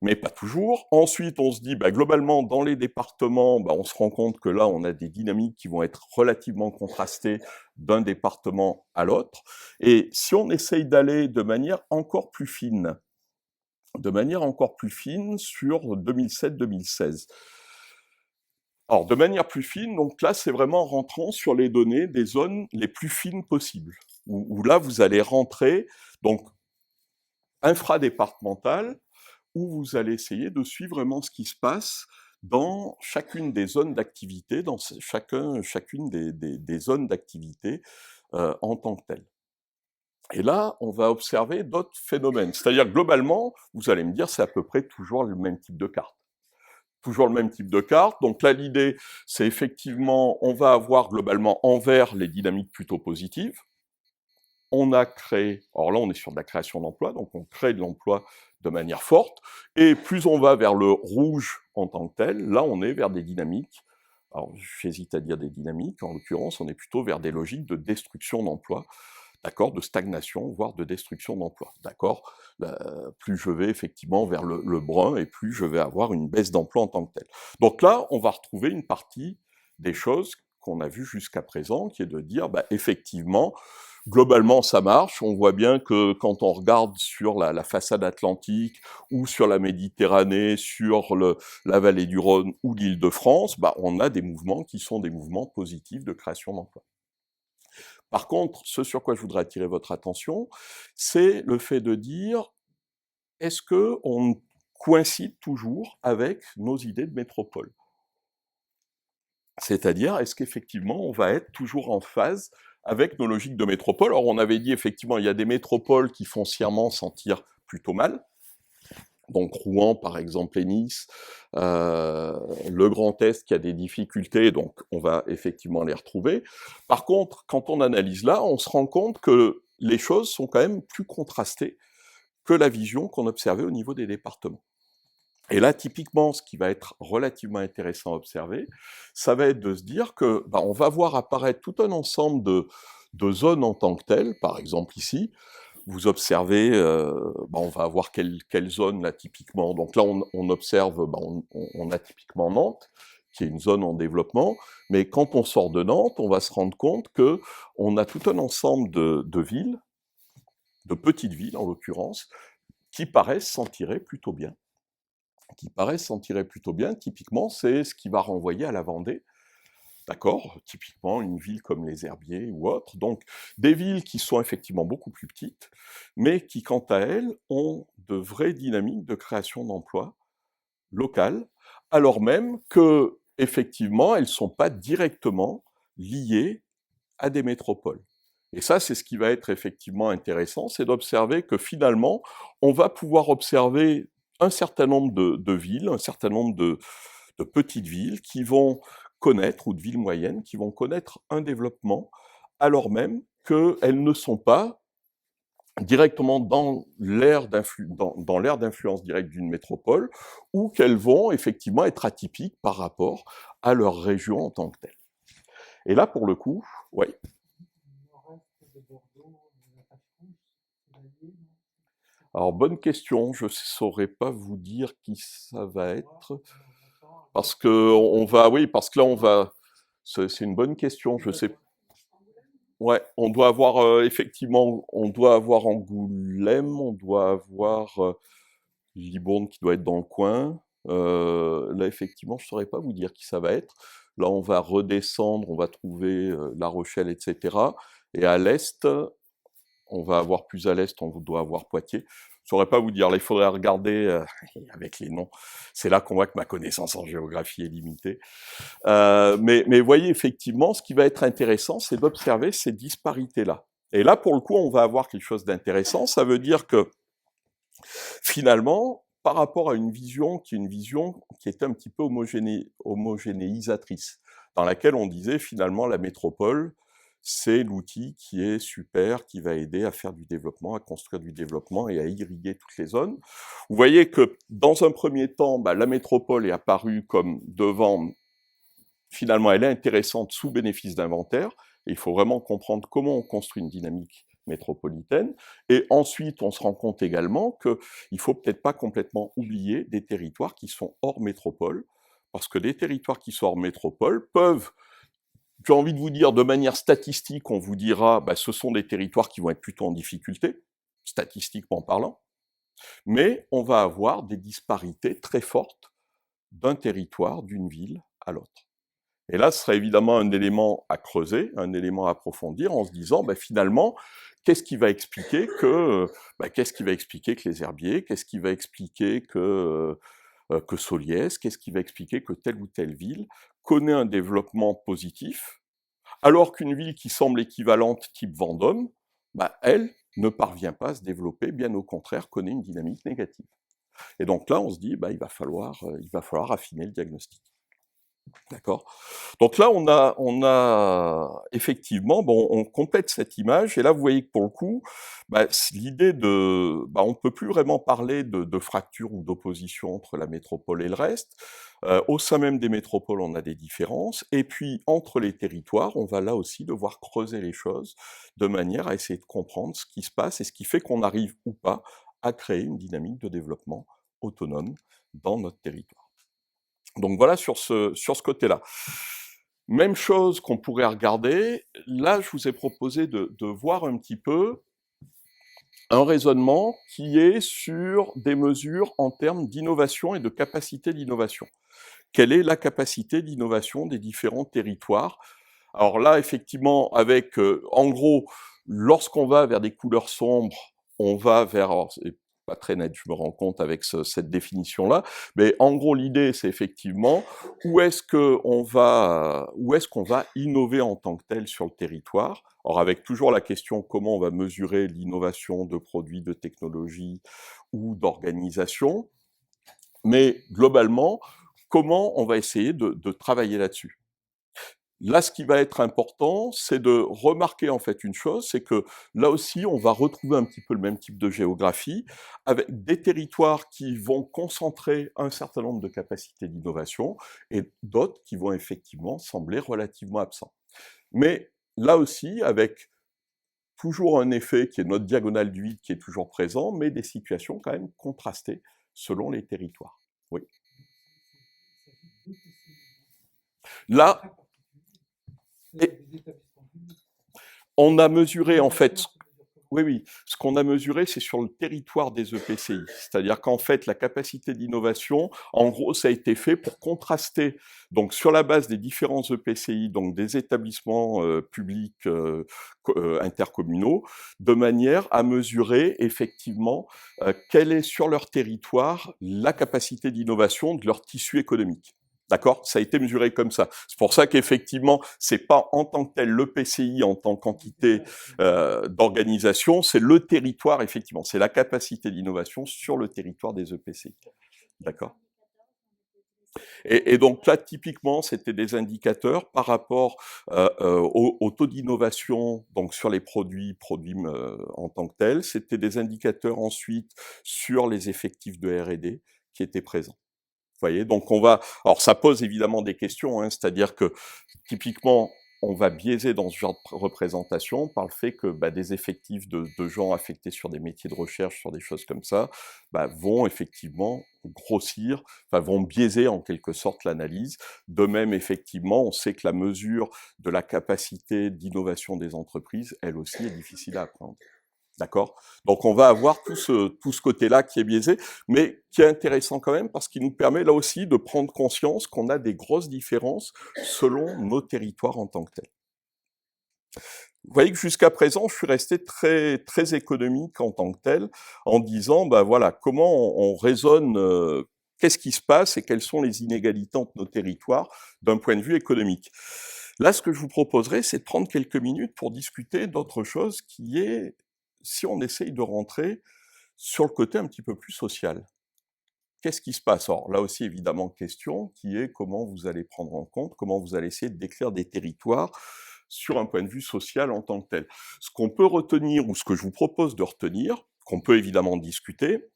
mais pas toujours. Ensuite, on se dit, bah, globalement, dans les départements, bah, on se rend compte que là, on a des dynamiques qui vont être relativement contrastées d'un département à l'autre. Et si on essaye d'aller de manière encore plus fine sur 2007-2016. Alors, de manière plus fine, donc là, c'est vraiment en rentrant sur les données des zones les plus fines possibles, où là, vous allez rentrer, donc, infradépartementales, où vous allez essayer de suivre vraiment ce qui se passe dans chacune des zones d'activité, dans chacune des zones d'activité en tant que telles. Et là, on va observer d'autres phénomènes. C'est-à-dire, globalement, vous allez me dire, c'est à peu près toujours le même type de carte. Toujours le même type de carte. Donc là, l'idée, c'est effectivement, on va avoir globalement en vert les dynamiques plutôt positives. On a créé, alors là, on est sur de la création d'emplois, donc on crée de l'emploi de manière forte. Et plus on va vers le rouge en tant que tel, là, on est vers des dynamiques. Alors, j'hésite à dire des dynamiques. En l'occurrence, on est plutôt vers des logiques de destruction d'emplois, d'accord, de stagnation, voire de destruction d'emplois, d'accord. Plus je vais effectivement vers le brun, et plus je vais avoir une baisse d'emploi en tant que tel. Donc là, on va retrouver une partie des choses qu'on a vues jusqu'à présent, qui est de dire, bah, effectivement, globalement, ça marche. On voit bien que quand on regarde sur la façade atlantique ou sur la Méditerranée, sur la vallée du Rhône ou l'Île-de-France, bah, on a des mouvements qui sont des mouvements positifs de création d'emplois. Par contre, ce sur quoi je voudrais attirer votre attention, c'est le fait de dire, est-ce qu'on coïncide toujours avec nos idées de métropole? C'est-à-dire, est-ce qu'effectivement, on va être toujours en phase avec nos logiques de métropole? Alors, on avait dit, effectivement, il y a des métropoles qui foncièrement s'en tirent plutôt mal, donc Rouen, par exemple, et Nice, le Grand Est qui a des difficultés, donc on va effectivement les retrouver. Par contre, quand on analyse là, on se rend compte que les choses sont quand même plus contrastées que la vision qu'on observait au niveau des départements. Et là, typiquement, ce qui va être relativement intéressant à observer, ça va être de se dire que, bah, on va voir apparaître tout un ensemble de zones en tant que telles. Par exemple ici, vous observez, bah, on va avoir quelle zone là typiquement. Donc là, on observe, bah, on a typiquement Nantes, qui est une zone en développement, mais quand on sort de Nantes, on va se rendre compte que on a tout un ensemble de villes, de petites villes en l'occurrence, qui paraissent s'en tirer plutôt bien. Typiquement, c'est ce qui va renvoyer à la Vendée, d'accord? Typiquement, une ville comme les Herbiers ou autre. Donc, des villes qui sont effectivement beaucoup plus petites, mais qui, quant à elles, ont de vraies dynamiques de création d'emplois locales, alors même que, effectivement, elles ne sont pas directement liées à des métropoles. Et ça, c'est ce qui va être effectivement intéressant, c'est d'observer que finalement, on va pouvoir observer un certain nombre de villes, un certain nombre de petites villes qui vont connaître, ou de villes moyennes, qui vont connaître un développement, alors même qu'elles ne sont pas directement dans l'aire d'influence directe d'une métropole, ou qu'elles vont effectivement être atypiques par rapport à leur région en tant que telle. Et là, pour le coup, ouais. Alors, bonne question, je ne saurais pas vous dire qui ça va être, parce que on va, oui, parce que là, on va, c'est une bonne question, je sais. Ouais, on doit avoir, effectivement, on doit avoir Angoulême, on doit avoir Libourne qui doit être dans le coin. Là, effectivement, je ne saurais pas vous dire qui ça va être. Là, on va redescendre, on va trouver, La Rochelle et cetera, et à l'est, on va avoir plus à l'est, on doit avoir Poitiers. Je saurais pas vous dire, là, il faudrait regarder, avec les noms. C'est là qu'on voit que ma connaissance en géographie est limitée. Mais voyez, effectivement, ce qui va être intéressant, c'est d'observer ces disparités-là. Et là, pour le coup, on va avoir quelque chose d'intéressant. Ça veut dire que, finalement, par rapport à une vision qui était un petit peu homogénéisatrice, dans laquelle on disait, finalement, la métropole, c'est l'outil qui est super, qui va aider à faire du développement, à construire du développement et à irriguer toutes les zones. Vous voyez que, dans un premier temps, la métropole est apparue comme devant. Finalement, elle est intéressante sous bénéfice d'inventaire, et il faut vraiment comprendre comment on construit une dynamique métropolitaine. Et ensuite, on se rend compte également qu'il ne faut peut-être pas complètement oublier des territoires qui sont hors métropole, parce que des territoires qui sont hors métropole peuvent, j'ai envie de vous dire, de manière statistique, on vous dira, ce sont des territoires qui vont être plutôt en difficulté, statistiquement parlant, mais on va avoir des disparités très fortes d'un territoire, d'une ville à l'autre. Et là, ce serait évidemment un élément à creuser, un élément à approfondir, en se disant, finalement, qu'est-ce qui va expliquer que les herbiers, qu'est-ce qui va expliquer que Soliès, qu'est-ce qui va expliquer que telle ou telle ville connaît un développement positif, alors qu'une ville qui semble équivalente, type Vendôme, elle ne parvient pas à se développer, bien au contraire, connaît une dynamique négative. Et donc là, on se dit, il va falloir affiner le diagnostic. D'accord. Donc là, on a effectivement, on complète cette image, et là, vous voyez que pour le coup, l'idée de, on peut plus vraiment parler de fracture ou d'opposition entre la métropole et le reste. Au sein même des métropoles, on a des différences, et puis entre les territoires, on va là aussi devoir creuser les choses de manière à essayer de comprendre ce qui se passe et ce qui fait qu'on arrive ou pas à créer une dynamique de développement autonome dans notre territoire. Donc voilà sur ce côté-là. Même chose qu'on pourrait regarder, là je vous ai proposé de voir un petit peu un raisonnement qui est sur des mesures en termes d'innovation et de capacité d'innovation. Quelle est la capacité d'innovation des différents territoires? Alors là, effectivement, avec, en gros, lorsqu'on va vers des couleurs sombres, on va vers, alors c'est pas très net, je me rends compte avec cette définition-là, mais en gros, l'idée, c'est effectivement où est-ce qu'on va innover en tant que tel sur le territoire. Alors avec toujours la question comment on va mesurer l'innovation de produits, de technologies ou d'organisation, mais globalement, comment on va essayer de travailler là-dessus. Là, ce qui va être important, c'est de remarquer en fait une chose, c'est que là aussi, on va retrouver un petit peu le même type de géographie, avec des territoires qui vont concentrer un certain nombre de capacités d'innovation, et d'autres qui vont effectivement sembler relativement absents. Mais là aussi, avec toujours un effet qui est notre diagonale du vide qui est toujours présent, mais des situations quand même contrastées selon les territoires. Oui. Là, on a mesuré en fait, oui, ce qu'on a mesuré, c'est sur le territoire des EPCI. C'est-à-dire qu'en fait, la capacité d'innovation, en gros, ça a été fait pour contraster, donc sur la base des différents EPCI, donc des établissements publics intercommunaux, de manière à mesurer effectivement quelle est sur leur territoire la capacité d'innovation de leur tissu économique. D'accord? Ça a été mesuré comme ça. C'est pour ça qu'effectivement, c'est pas en tant que tel l'EPCI en tant qu'entité d'organisation, c'est le territoire, effectivement. C'est la capacité d'innovation sur le territoire des EPCI. D'accord? Et donc là, typiquement, c'était des indicateurs par rapport au taux d'innovation, donc sur les produits en tant que tels. C'était des indicateurs ensuite sur les effectifs de R&D qui étaient présents. Vous voyez, donc alors ça pose évidemment des questions, hein, c'est-à-dire que typiquement, on va biaiser dans ce genre de représentation par le fait que des effectifs de gens affectés sur des métiers de recherche, sur des choses comme ça, vont effectivement grossir, vont biaiser en quelque sorte l'analyse. De même, effectivement, on sait que la mesure de la capacité d'innovation des entreprises, elle aussi, est difficile à apprendre. D'accord? Donc on va avoir tout ce côté-là qui est biaisé, mais qui est intéressant quand même parce qu'il nous permet là aussi de prendre conscience qu'on a des grosses différences selon nos territoires en tant que tels. Vous voyez que jusqu'à présent, je suis resté très, très économique en tant que tel, en disant, bah voilà, comment on raisonne, qu'est-ce qui se passe et quelles sont les inégalités entre nos territoires d'un point de vue économique. Là, ce que je vous proposerai, c'est de prendre quelques minutes pour discuter d'autre chose qui est, si on essaye de rentrer sur le côté un petit peu plus social. Qu'est-ce qui se passe? Alors là aussi, évidemment, question qui est comment vous allez prendre en compte, comment vous allez essayer de décrire des territoires sur un point de vue social en tant que tel. Ce qu'on peut retenir, ou ce que je vous propose de retenir, qu'on peut évidemment discuter,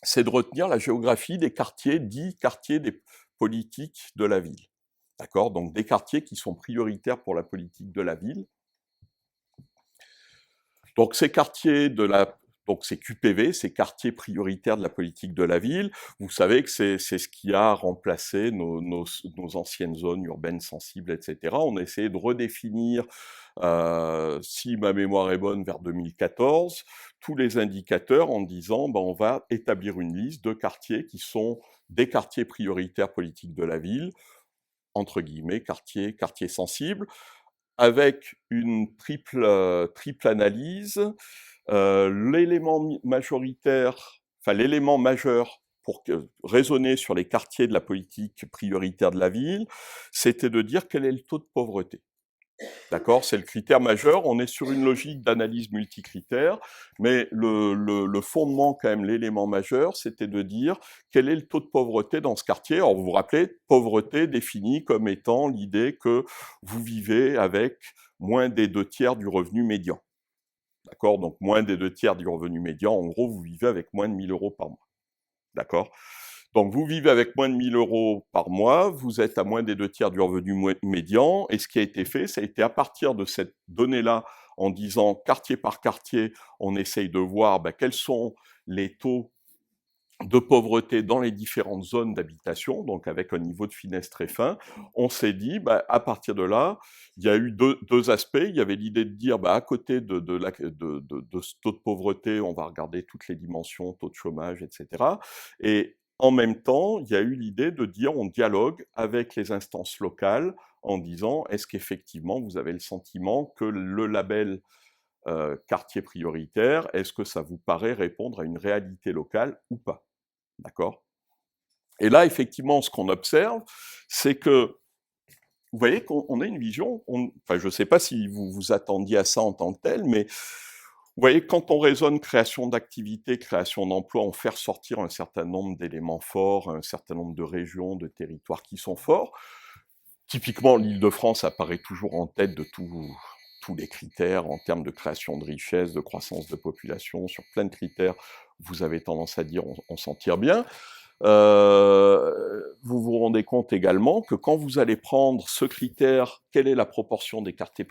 c'est de retenir la géographie des quartiers dits quartiers des politiques de la ville. D'accord? Donc des quartiers qui sont prioritaires pour la politique de la ville. Donc ces quartiers de la donc ces QPV, ces quartiers prioritaires de la politique de la ville, vous savez que c'est ce qui a remplacé nos anciennes zones urbaines sensibles, et cetera. On a essayé de redéfinir, si ma mémoire est bonne, vers 2014, tous les indicateurs en disant: «Ben, on va établir une liste de quartiers qui sont des quartiers prioritaires politiques de la ville», entre guillemets, quartiers sensibles, avec une triple analyse. L'élément majoritaire, enfin l'élément majeur pour raisonner sur les quartiers de la politique prioritaire de la ville, c'était de dire quel est le taux de pauvreté. D'accord? C'est le critère majeur. On est sur une logique d'analyse multicritère, mais le fondement, quand même, l'élément majeur, c'était de dire quel est le taux de pauvreté dans ce quartier. Alors, vous vous rappelez, pauvreté définie comme étant l'idée que vous vivez avec moins des 2 tiers du revenu médian. D'accord? Donc, moins des 2 tiers du revenu médian, en gros, vous vivez avec moins de 1 000 € par mois. D'accord? Donc vous vivez avec moins de 1 000 € par mois, vous êtes à moins des 2 tiers du revenu médian, et ce qui a été fait, ça a été à partir de cette donnée-là, en disant quartier par quartier, on essaye de voir quels sont les taux de pauvreté dans les différentes zones d'habitation, donc avec un niveau de finesse très fin. On s'est dit, à partir de là, il y a eu deux aspects. Il y avait l'idée de dire, à côté de ce taux de pauvreté, on va regarder toutes les dimensions, taux de chômage, etc. Et en même temps, il y a eu l'idée de dire, on dialogue avec les instances locales en disant, est-ce qu'effectivement vous avez le sentiment que le label quartier prioritaire, est-ce que ça vous paraît répondre à une réalité locale ou pas? D'accord? Et là, effectivement, ce qu'on observe, c'est que, vous voyez qu'on a une vision, enfin, je ne sais pas si vous vous attendiez à ça en tant que tel, mais vous voyez, quand on raisonne création d'activités, création d'emplois, on fait ressortir un certain nombre d'éléments forts, un certain nombre de régions, de territoires qui sont forts. Typiquement, l'Île-de-France apparaît toujours en tête de tous les critères en termes de création de richesse, de croissance de population, sur plein de critères, vous avez tendance à dire on s'en tire bien. Vous vous rendez compte également que quand vous allez prendre ce critère, quelle est la proportion des quartiers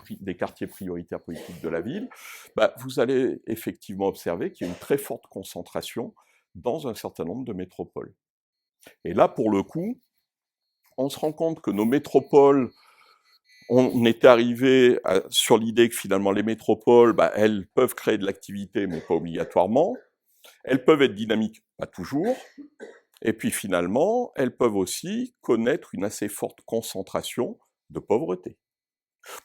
prioritaires politiques de la ville, vous allez effectivement observer qu'il y a une très forte concentration dans un certain nombre de métropoles. Et là, pour le coup, on se rend compte que nos métropoles, on était arrivé sur l'idée que finalement les métropoles, elles peuvent créer de l'activité, mais pas obligatoirement. Elles peuvent être dynamiques, pas toujours. Et puis finalement, elles peuvent aussi connaître une assez forte concentration de pauvreté.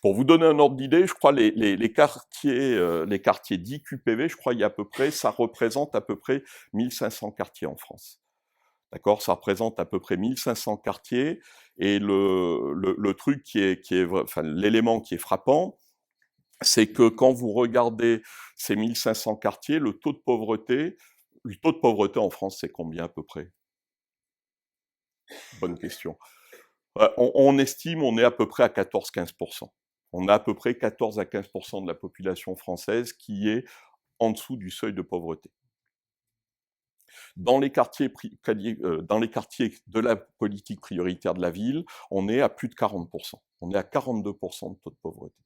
Pour vous donner un ordre d'idée, je crois les quartiers dits QPV, je crois il y a à peu près, ça représente à peu près 1500 quartiers en France. D'accord? Ça représente à peu près 1500 quartiers, et le truc enfin, l'élément qui est frappant, c'est que quand vous regardez ces 1500 quartiers, le taux de pauvreté en France, c'est combien à peu près? Bonne question. On estime, on est à peu près à 14-15%. On a à peu près 14 à 15% de la population française qui est en dessous du seuil de pauvreté. Dans les quartiers de la politique prioritaire de la ville, on est à plus de 40%. On est à 42% de taux de pauvreté.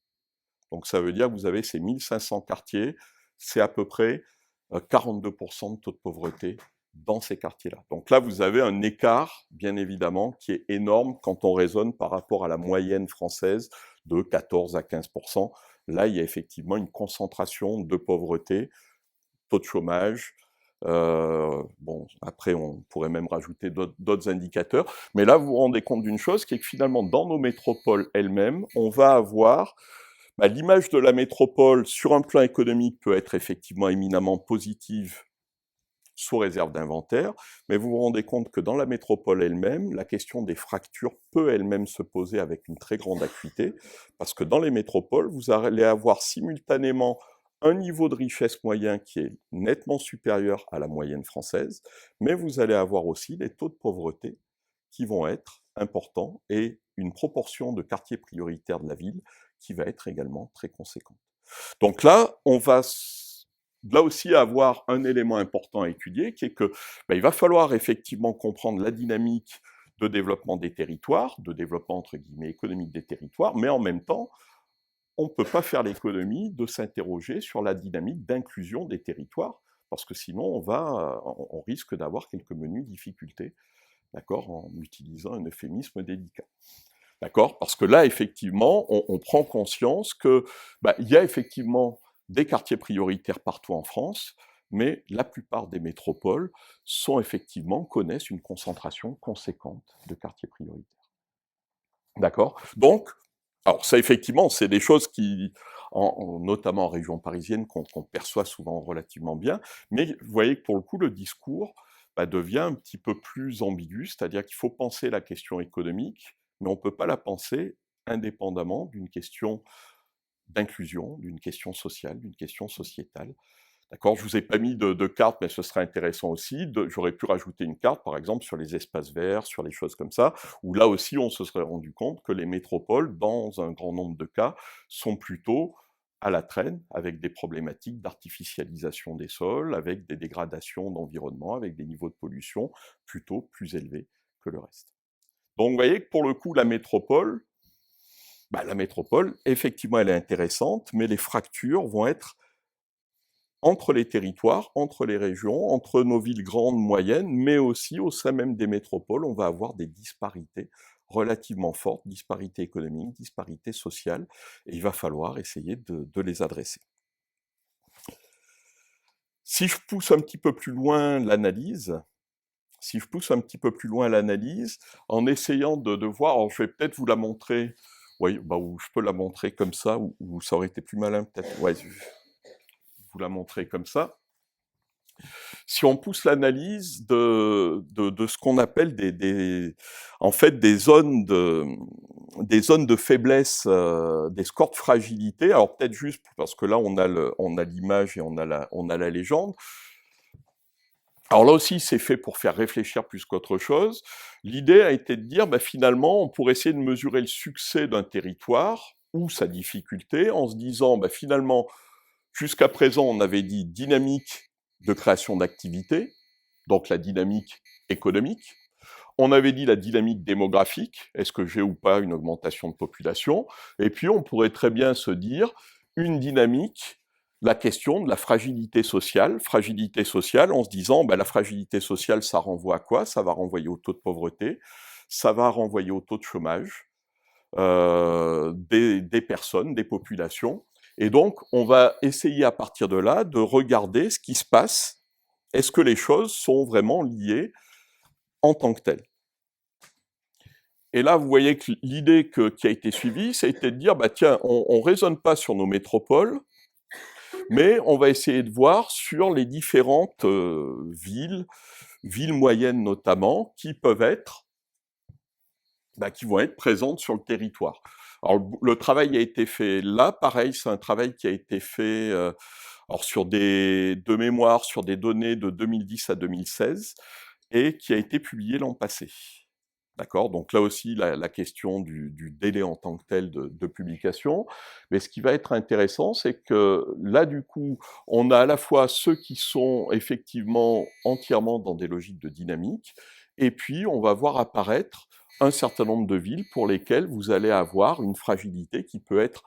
Donc ça veut dire que vous avez ces 1500 quartiers, c'est à peu près 42% de taux de pauvreté dans ces quartiers-là. Donc là, vous avez un écart, bien évidemment, qui est énorme quand on raisonne par rapport à la moyenne française de 14 à 15%. Là, il y a effectivement une concentration de pauvreté, taux de chômage. Bon, après, on pourrait même rajouter d'autres indicateurs. Mais là, vous vous rendez compte d'une chose, qui est que finalement, dans nos métropoles elles-mêmes, on va avoir l'image de la métropole sur un plan économique peut être effectivement éminemment positive sous réserve d'inventaire, mais vous vous rendez compte que dans la métropole elle-même, la question des fractures peut elle-même se poser avec une très grande acuité, parce que dans les métropoles, vous allez avoir simultanément un niveau de richesse moyen qui est nettement supérieur à la moyenne française, mais vous allez avoir aussi des taux de pauvreté qui vont être importants et une proportion de quartiers prioritaires de la ville qui va être également très conséquente. Donc là, on va là aussi avoir un élément important à étudier, qui est que il va falloir effectivement comprendre la dynamique de développement des territoires, de développement entre guillemets économique des territoires, mais en même temps, on ne peut pas faire l'économie de s'interroger sur la dynamique d'inclusion des territoires, parce que sinon on risque d'avoir quelques menues difficultés, d'accord, en utilisant un euphémisme délicat. D'accord? Parce que là, effectivement, on prend conscience que, il y a effectivement des quartiers prioritaires partout en France, mais la plupart des métropoles connaissent une concentration conséquente de quartiers prioritaires. D'accord? Donc, alors ça, effectivement, c'est des choses qui, notamment en région parisienne, qu'on perçoit souvent relativement bien, mais vous voyez que pour le coup, le discours devient un petit peu plus ambigu, c'est-à-dire qu'il faut penser la question économique, mais on ne peut pas la penser indépendamment d'une question d'inclusion, d'une question sociale, d'une question sociétale. D'accord? Je vous ai pas mis de carte, mais ce serait intéressant aussi. J'aurais pu rajouter une carte, par exemple, sur les espaces verts, sur les choses comme ça, où là aussi, on se serait rendu compte que les métropoles, dans un grand nombre de cas, sont plutôt à la traîne, avec des problématiques d'artificialisation des sols, avec des dégradations d'environnement, avec des niveaux de pollution plutôt plus élevés que le reste. Donc, vous voyez que pour le coup, la métropole, effectivement, elle est intéressante, mais les fractures vont être entre les territoires, entre les régions, entre nos villes grandes, moyennes, mais aussi au sein même des métropoles, on va avoir des disparités relativement fortes, disparités économiques, disparités sociales, et il va falloir essayer de les adresser. Si je pousse un petit peu plus loin l'analyse, en essayant de voir, alors je vais peut-être vous la montrer, oui, ou je peux la montrer comme ça, ou ça aurait été plus malin peut-être, ouais, vous la montrer comme ça. Si on pousse l'analyse de ce qu'on appelle en fait des zones de faiblesse, des scores de fragilité, alors peut-être juste parce que là on a l'image et on a la légende. Alors là aussi, c'est fait pour faire réfléchir plus qu'autre chose. L'idée a été de dire, finalement, on pourrait essayer de mesurer le succès d'un territoire ou sa difficulté en se disant, finalement, jusqu'à présent, on avait dit dynamique de création d'activités, donc la dynamique économique. On avait dit la dynamique démographique, est-ce que j'ai ou pas une augmentation de population? Et puis on pourrait très bien se dire une dynamique, la question de la fragilité sociale en se disant, la fragilité sociale, ça renvoie à quoi? Ça va renvoyer au taux de pauvreté, ça va renvoyer au taux de chômage, des personnes, des populations. Et donc, on va essayer à partir de là de regarder ce qui se passe. Est-ce que les choses sont vraiment liées en tant que telles? Et là, vous voyez que l'idée qui a été suivie, ça a été de dire, tiens, on ne raisonne pas sur nos métropoles, mais on va essayer de voir sur les différentes villes moyennes notamment, qui peuvent être, qui vont être présentes sur le territoire. Alors, le travail a été fait là, pareil, c'est un travail qui a été fait alors sur de mémoire, sur des données de 2010 à 2016, et qui a été publié l'an passé. D'accord? Donc là aussi, la question du délai en tant que tel de publication. Mais ce qui va être intéressant, c'est que là, du coup, on a à la fois ceux qui sont effectivement entièrement dans des logiques de dynamique, et puis on va voir apparaître un certain nombre de villes pour lesquelles vous allez avoir une fragilité qui peut être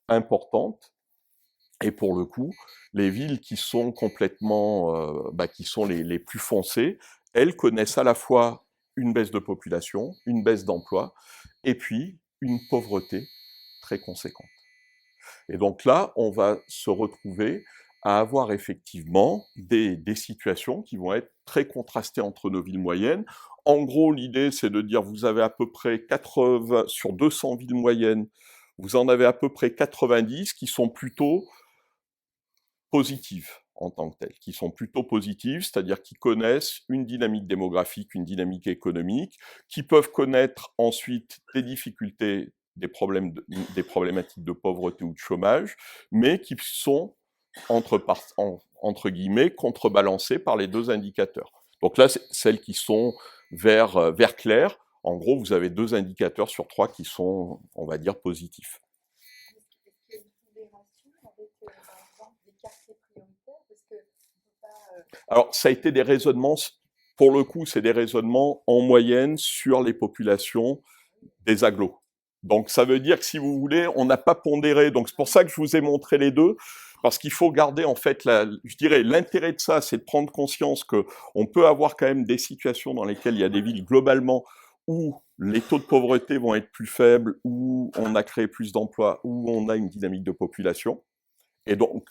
importante, Et pour le coup, les villes qui sont complètement, qui sont les plus foncées, elles connaissent à la fois une baisse de population, une baisse d'emploi et puis une pauvreté très conséquente. Et donc là, on va se retrouver à avoir effectivement des situations qui vont être très contrastées entre nos villes moyennes. En gros, l'idée, c'est de dire, vous avez à peu près 80 sur 200 villes moyennes, vous en avez à peu près 90 qui sont plutôt positives en tant que telles, qui sont plutôt positives, c'est-à-dire qui connaissent une dynamique démographique, une dynamique économique, qui peuvent connaître ensuite des difficultés, des problématiques de pauvreté ou de chômage, mais qui sont entre guillemets contrebalancées par les deux indicateurs. Donc là, c'est celles qui sont vert clair. En gros, vous avez 2 indicateurs sur 3 qui sont, on va dire, positifs. Est-ce qu'il y a une pondération avec, par exemple, des quartiers prioritaires? Parce que on peut pas. Alors, ça a été des raisonnements, pour le coup, c'est des raisonnements en moyenne sur les populations des agglos. Donc, ça veut dire que si vous voulez, on n'a pas pondéré. Donc, c'est pour ça que je vous ai montré les deux, parce qu'il faut garder, en fait, je dirais, l'intérêt de ça, c'est de prendre conscience que on peut avoir quand même des situations dans lesquelles il y a des villes globalement où les taux de pauvreté vont être plus faibles, où on a créé plus d'emplois, où on a une dynamique de population. Et donc,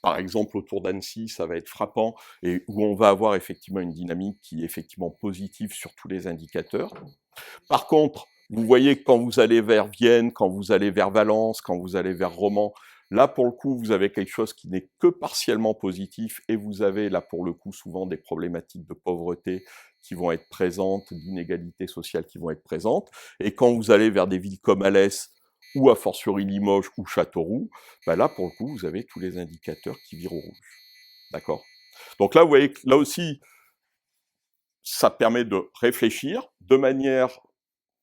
par exemple, autour d'Annecy, ça va être frappant, et où on va avoir effectivement une dynamique qui est effectivement positive sur tous les indicateurs. Par contre, vous voyez que quand vous allez vers Vienne, quand vous allez vers Valence, quand vous allez vers Romans, là, pour le coup, vous avez quelque chose qui n'est que partiellement positif, et vous avez, là, pour le coup, souvent des problématiques de pauvreté qui vont être présentes, d'inégalités sociales qui vont être présentes. Et quand vous allez vers des villes comme Alès, ou a fortiori Limoges ou Châteauroux, là, pour le coup, vous avez tous les indicateurs qui virent au rouge. D'accord ? Donc là, vous voyez que là aussi, ça permet de réfléchir de manière,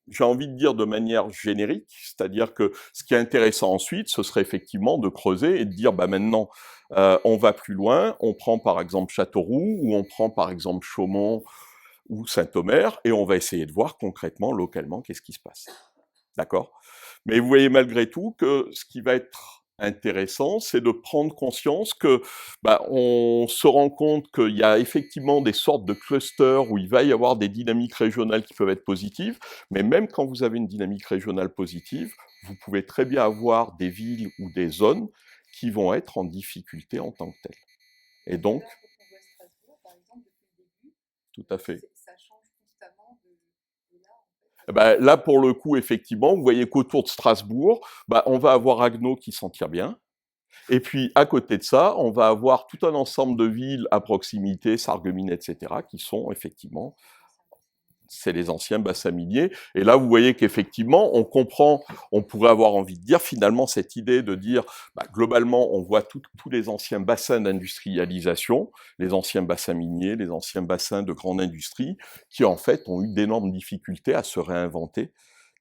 j'ai envie de dire de manière générique, c'est-à-dire que ce qui est intéressant ensuite, ce serait effectivement de creuser et de dire, maintenant, on va plus loin, on prend par exemple Châteauroux, ou on prend par exemple Chaumont ou Saint-Omer, et on va essayer de voir concrètement, localement, qu'est-ce qui se passe. D'accord ? Mais vous voyez malgré tout que ce qui va être intéressant, c'est de prendre conscience que, on se rend compte qu'il y a effectivement des sortes de clusters où il va y avoir des dynamiques régionales qui peuvent être positives, mais même quand vous avez une dynamique régionale positive, vous pouvez très bien avoir des villes ou des zones qui vont être en difficulté en tant que telles. Et donc, Là, quand on voit Strasbourg, par exemple, depuis le début, tout à fait. ça change constamment de là, en fait. Là, pour le coup, effectivement, vous voyez qu'autour de Strasbourg, on va avoir Agno qui s'en tire bien. Et puis, à côté de ça, on va avoir tout un ensemble de villes à proximité, Sarreguemines, etc., qui sont effectivement, c'est les anciens bassins miniers. Et là, vous voyez qu'effectivement, on comprend, on pourrait avoir envie de dire, finalement, cette idée de dire, globalement, on voit tous les anciens bassins d'industrialisation, les anciens bassins miniers, les anciens bassins de grande industrie, qui en fait ont eu d'énormes difficultés à se réinventer,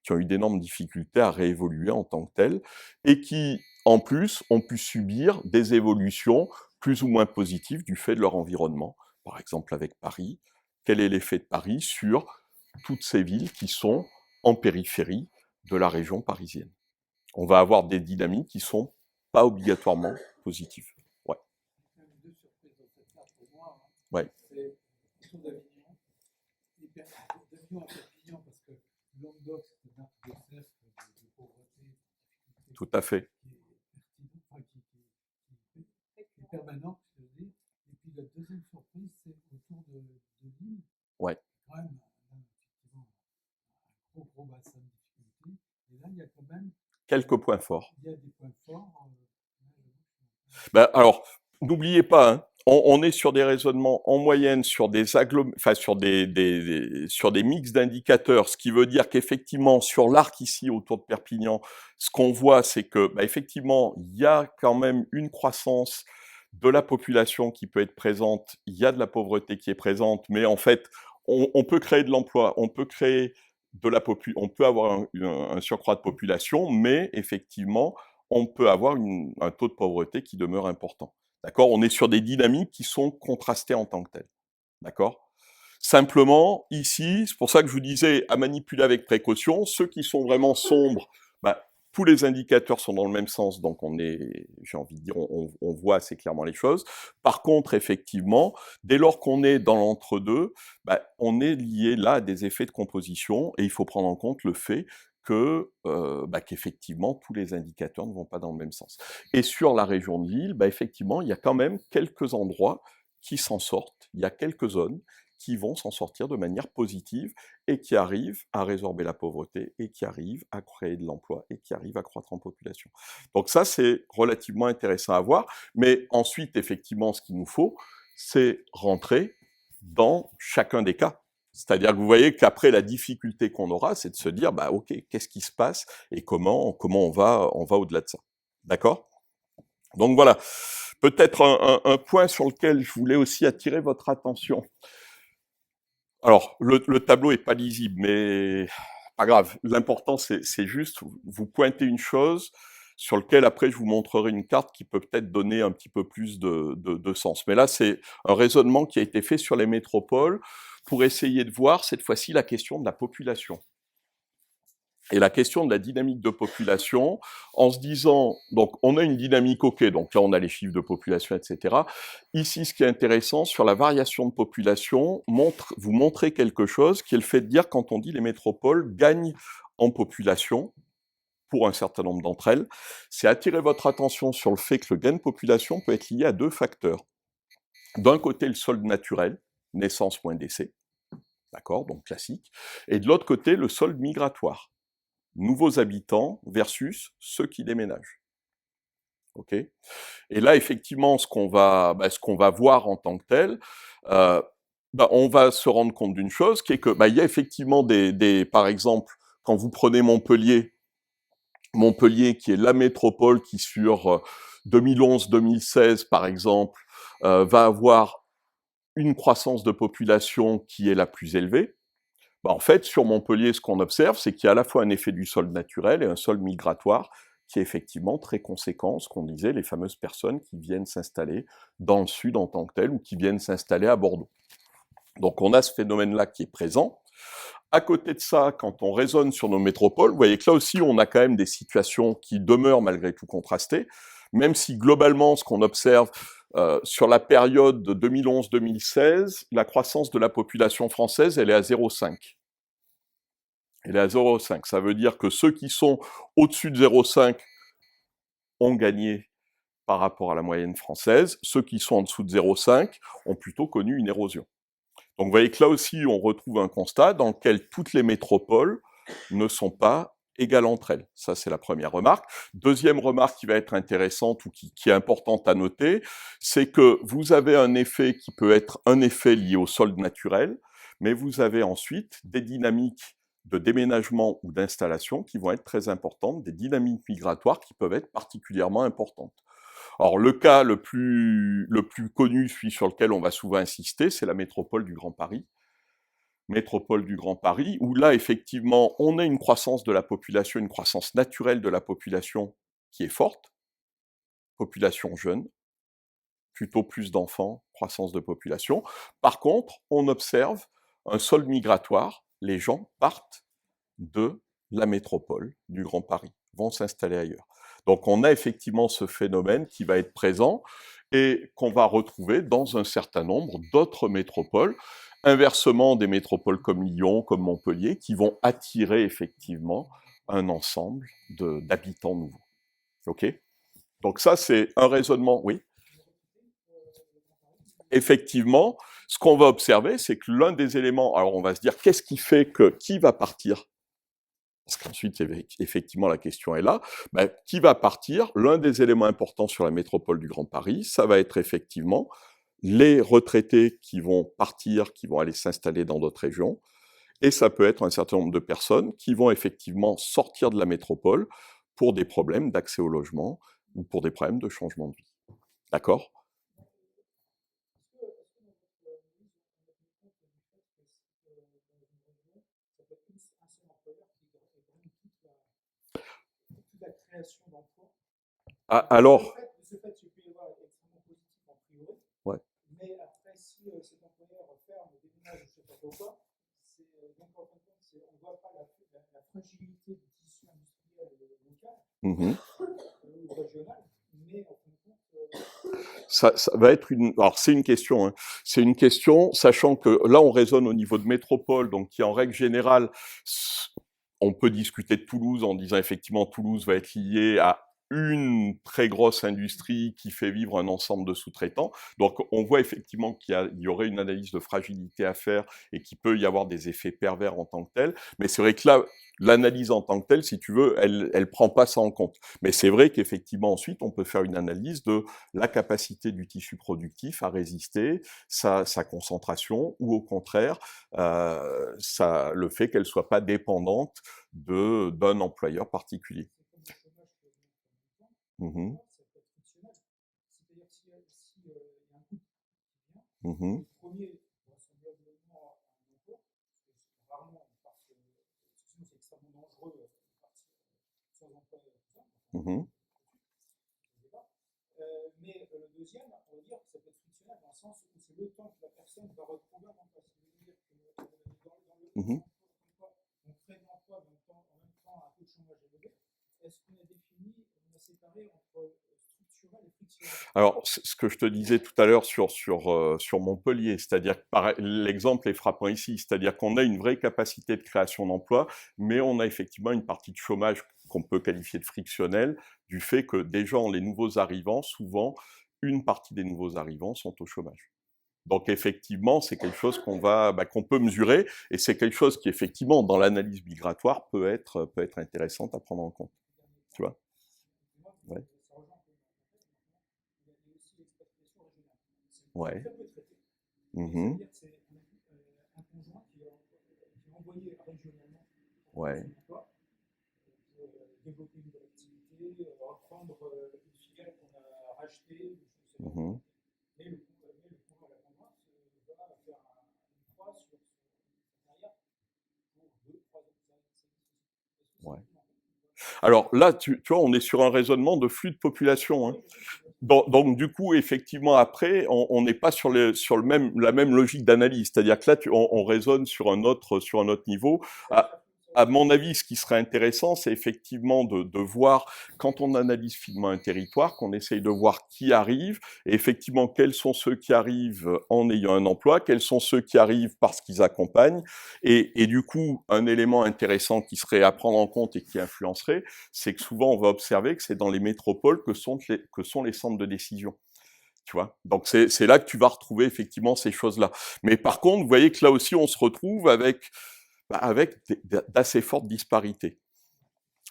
qui ont eu d'énormes difficultés à réévoluer en tant que tels, et qui, en plus, ont pu subir des évolutions plus ou moins positives du fait de leur environnement. Par exemple, avec Paris, quel est l'effet de Paris sur toutes ces villes qui sont en périphérie de la région parisienne? On va avoir des dynamiques qui sont pas obligatoirement positives. Ouais. Il y a deux surprises dans cette carte pour moi. Ouais. C'est la question d'Avignon. D'Avignon à Perpignan, parce que Languedoc, c'est une marque de cercle de pauvreté, Tout à fait. qui est permanente, je veux dire. Et puis la deuxième surprise, c'est autour de Lille. Ouais. Quand même, effectivement, un gros bassin de difficulté. Et là, il y a quand même quelques points forts. Il y a des points forts. Alors, n'oubliez pas, hein, on est sur des raisonnements en moyenne sur des sur sur des mix d'indicateurs, ce qui veut dire qu'effectivement, sur l'arc ici autour de Perpignan, ce qu'on voit, c'est que, effectivement, il y a quand même une croissance de la population qui peut être présente, il y a de la pauvreté qui est présente, mais en fait, on peut créer de l'emploi, on peut créer on peut avoir un surcroît de population, mais effectivement, on peut avoir un taux de pauvreté qui demeure important. D'accord ? On est sur des dynamiques qui sont contrastées en tant que telles. D'accord ? Simplement, ici, c'est pour ça que je vous disais à manipuler avec précaution, ceux qui sont vraiment sombres, tous les indicateurs sont dans le même sens, donc j'ai envie de dire, on voit assez clairement les choses. Par contre, effectivement, dès lors qu'on est dans l'entre-deux, bah, on est lié là à des effets de composition, et il faut prendre en compte le fait qu'effectivement, tous les indicateurs ne vont pas dans le même sens. Et sur la région de Lille, bah, effectivement, il y a quand même quelques endroits qui s'en sortent, il y a quelques zones qui vont s'en sortir de manière positive et qui arrivent à résorber la pauvreté et qui arrivent à créer de l'emploi et qui arrivent à croître en population. Donc ça, c'est relativement intéressant à voir. Mais ensuite, effectivement, ce qu'il nous faut, c'est rentrer dans chacun des cas. C'est-à-dire que vous voyez qu'après, la difficulté qu'on aura, c'est de se dire, bah ok, qu'est-ce qui se passe et comment on va au-delà de ça. D'accord ? Donc voilà, peut-être un point sur lequel je voulais aussi attirer votre attention. Alors, le tableau est pas lisible, mais pas grave. L'important, c'est juste, vous pointez une chose sur laquelle après je vous montrerai une carte qui peut peut-être donner un petit peu plus de sens. Mais là, c'est un raisonnement qui a été fait sur les métropoles pour essayer de voir cette fois-ci la question de la population. Et la question de la dynamique de population, en se disant, donc on a une dynamique ok, donc là on a les chiffres de population, etc. Ici, ce qui est intéressant, sur la variation de population, vous montrez quelque chose qui est le fait de dire, quand on dit les métropoles gagnent en population, pour un certain nombre d'entre elles, c'est attirer votre attention sur le fait que le gain de population peut être lié à deux facteurs. D'un côté, le solde naturel, naissance moins décès, d'accord, donc classique, et de l'autre côté, le solde migratoire, nouveaux habitants versus ceux qui déménagent. Ok. Et là, effectivement, ce qu'on va voir en tant que tel, on va se rendre compte d'une chose, qui est que il y a effectivement par exemple, quand vous prenez Montpellier qui est la métropole qui sur 2011-2016 par exemple va avoir une croissance de population qui est la plus élevée. En fait, sur Montpellier, ce qu'on observe, c'est qu'il y a à la fois un effet du solde naturel et un solde migratoire qui est effectivement très conséquent, ce qu'on disait, les fameuses personnes qui viennent s'installer dans le sud en tant que tel ou qui viennent s'installer à Bordeaux. Donc on a ce phénomène-là qui est présent. À côté de ça, quand on raisonne sur nos métropoles, vous voyez que là aussi, on a quand même des situations qui demeurent malgré tout contrastées, même si globalement, ce qu'on observe sur la période de 2011-2016, la croissance de la population française, elle est à 0,5. Elle est à 0,5. Ça veut dire que ceux qui sont au-dessus de 0,5 ont gagné par rapport à la moyenne française. Ceux qui sont en dessous de 0,5 ont plutôt connu une érosion. Donc vous voyez que là aussi, on retrouve un constat dans lequel toutes les métropoles ne sont pas égales entre elles. Ça, c'est la première remarque. Deuxième remarque qui va être intéressante ou qui est importante à noter, c'est que vous avez un effet qui peut être un effet lié au solde naturel, mais vous avez ensuite des dynamiques de déménagement ou d'installation qui vont être très importantes, des dynamiques migratoires qui peuvent être particulièrement importantes. Alors le cas le plus connu, celui sur lequel on va souvent insister, c'est la métropole du Grand Paris. Métropole du Grand Paris, où là, effectivement, on a une croissance de la population, une croissance naturelle de la population qui est forte, population jeune, plutôt plus d'enfants, croissance de population. Par contre, on observe un solde migratoire, les gens partent de la métropole du Grand Paris, vont s'installer ailleurs. Donc on a effectivement ce phénomène qui va être présent et qu'on va retrouver dans un certain nombre d'autres métropoles, inversement des métropoles comme Lyon, comme Montpellier, qui vont attirer effectivement un ensemble d'habitants nouveaux. Ok ? Donc ça, c'est un raisonnement, oui. Effectivement, ce qu'on va observer, c'est que l'un des éléments, alors on va se dire, qu'est-ce qui fait que, qui va partir ? Parce qu'ensuite, effectivement, la question est là. Qui va partir ? L'un des éléments importants sur la métropole du Grand Paris, ça va être effectivement les retraités qui vont partir, qui vont aller s'installer dans d'autres régions, et ça peut être un certain nombre de personnes qui vont effectivement sortir de la métropole pour des problèmes d'accès au logement ou pour des problèmes de changement de vie. D'accord ? La création d'emplois. Alors, De ce fait, il peut y avoir extrêmement positif a priori. Ouais. Mais après, si cet employeur ferme, déménage, je ne sais pas pourquoi, donc en fin de compte, on ne voit pas la fragilité du tissu industriel local. Mmh. ou régional, mais en fin de compte, Ça va être une. Alors c'est une question, hein. C'est une question, sachant que là on raisonne au niveau de métropole, donc qui en règle générale, on peut discuter de Toulouse en disant effectivement Toulouse va être liée à une très grosse industrie qui fait vivre un ensemble de sous-traitants. Donc on voit effectivement il y aurait une analyse de fragilité à faire et qu'il peut y avoir des effets pervers en tant que tels. Mais c'est vrai que là, l'analyse en tant que telle, si tu veux, elle prend pas ça en compte. Mais c'est vrai qu'effectivement ensuite on peut faire une analyse de la capacité du tissu productif à résister, sa concentration, ou au contraire, le fait qu'elle soit pas dépendante d'un employeur particulier. c'est comme le Mmh. chômage, ça peut être frictionnel. C'est-à-dire si, y a un couple qui vient, Mmh. le premier va semblablement à un emploi, parce que rarement on part, sinon c'est extrêmement dangereux de partir sans emploi et tout ça. Mmh. Je sais pas. Mais le deuxième, on va dire que ça peut être frictionnel dans le sens où c'est le temps que la personne va retrouver un emploi. Ça veut dire que dans le Mmh. emploi, on crée de l'emploi, mais en même temps un taux de chômage élevé. Est-ce qu'on a défini, on a séparé entre structurel et frictionnel? Alors, ce que je te disais tout à l'heure sur Montpellier, c'est-à-dire que l'exemple est frappant ici, c'est-à-dire qu'on a une vraie capacité de création d'emplois, mais on a effectivement une partie de chômage qu'on peut qualifier de frictionnel, du fait que des gens, les nouveaux arrivants, souvent, une partie des nouveaux arrivants sont au chômage. Donc effectivement, c'est quelque chose qu'on peut mesurer, et c'est quelque chose qui effectivement, dans l'analyse migratoire, peut être intéressante à prendre en compte. Tu vois? Ouais. Ça rejoint un peu il y a aussi l'expatriation régionale. C'est Ouais. très peu traité. Mais ça veut Mmh. dire que c'est un conjoint qui est envoyé régionalement pour faire Ouais. son emploi, pour développer une nouvelle activité, reprendre une filiale qu'on a rachetée, des choses comme ça. Mmh. Mais le conjoint, la conjointe va faire une croix sur sa carrière pour 2, 3 ans. Est-ce que c'est Ouais. pris en compte? Alors là, tu vois, on est sur un raisonnement de flux de population, hein. Oui, je sais que c'est Donc du coup, effectivement, après, on n'est pas sur la même logique d'analyse. C'est-à-dire que là, on raisonne sur un autre niveau. À, à mon avis, ce qui serait intéressant, c'est effectivement de voir, quand on analyse finement un territoire, qu'on essaye de voir qui arrive, et effectivement, quels sont ceux qui arrivent en ayant un emploi, quels sont ceux qui arrivent parce qu'ils accompagnent, et du coup, un élément intéressant qui serait à prendre en compte et qui influencerait, c'est que souvent on va observer que c'est dans les métropoles que sont les centres de décision. Tu vois, donc c'est là que tu vas retrouver effectivement ces choses-là. Mais par contre, vous voyez que là aussi, on se retrouve avec d'assez fortes disparités.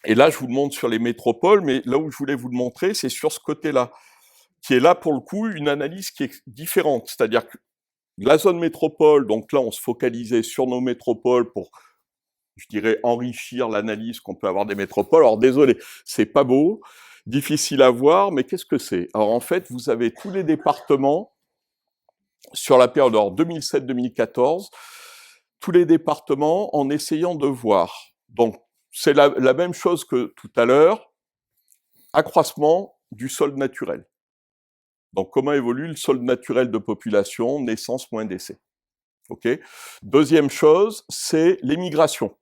Et là, je vous le montre sur les métropoles, mais là où je voulais vous le montrer, c'est sur ce côté-là, qui est là pour le coup une analyse qui est différente. C'est-à-dire que la zone métropole, donc là, on se focalisait sur nos métropoles pour, je dirais, enrichir l'analyse qu'on peut avoir des métropoles. Alors désolé, c'est pas beau, difficile à voir, mais qu'est-ce que c'est? Alors en fait, vous avez tous les départements sur la période 2007-2014, tous les départements en essayant de voir. Donc c'est la même chose que tout à l'heure, accroissement du solde naturel. Donc comment évolue le solde naturel de population, naissance moins décès. Okay. Deuxième chose, c'est l'émigration.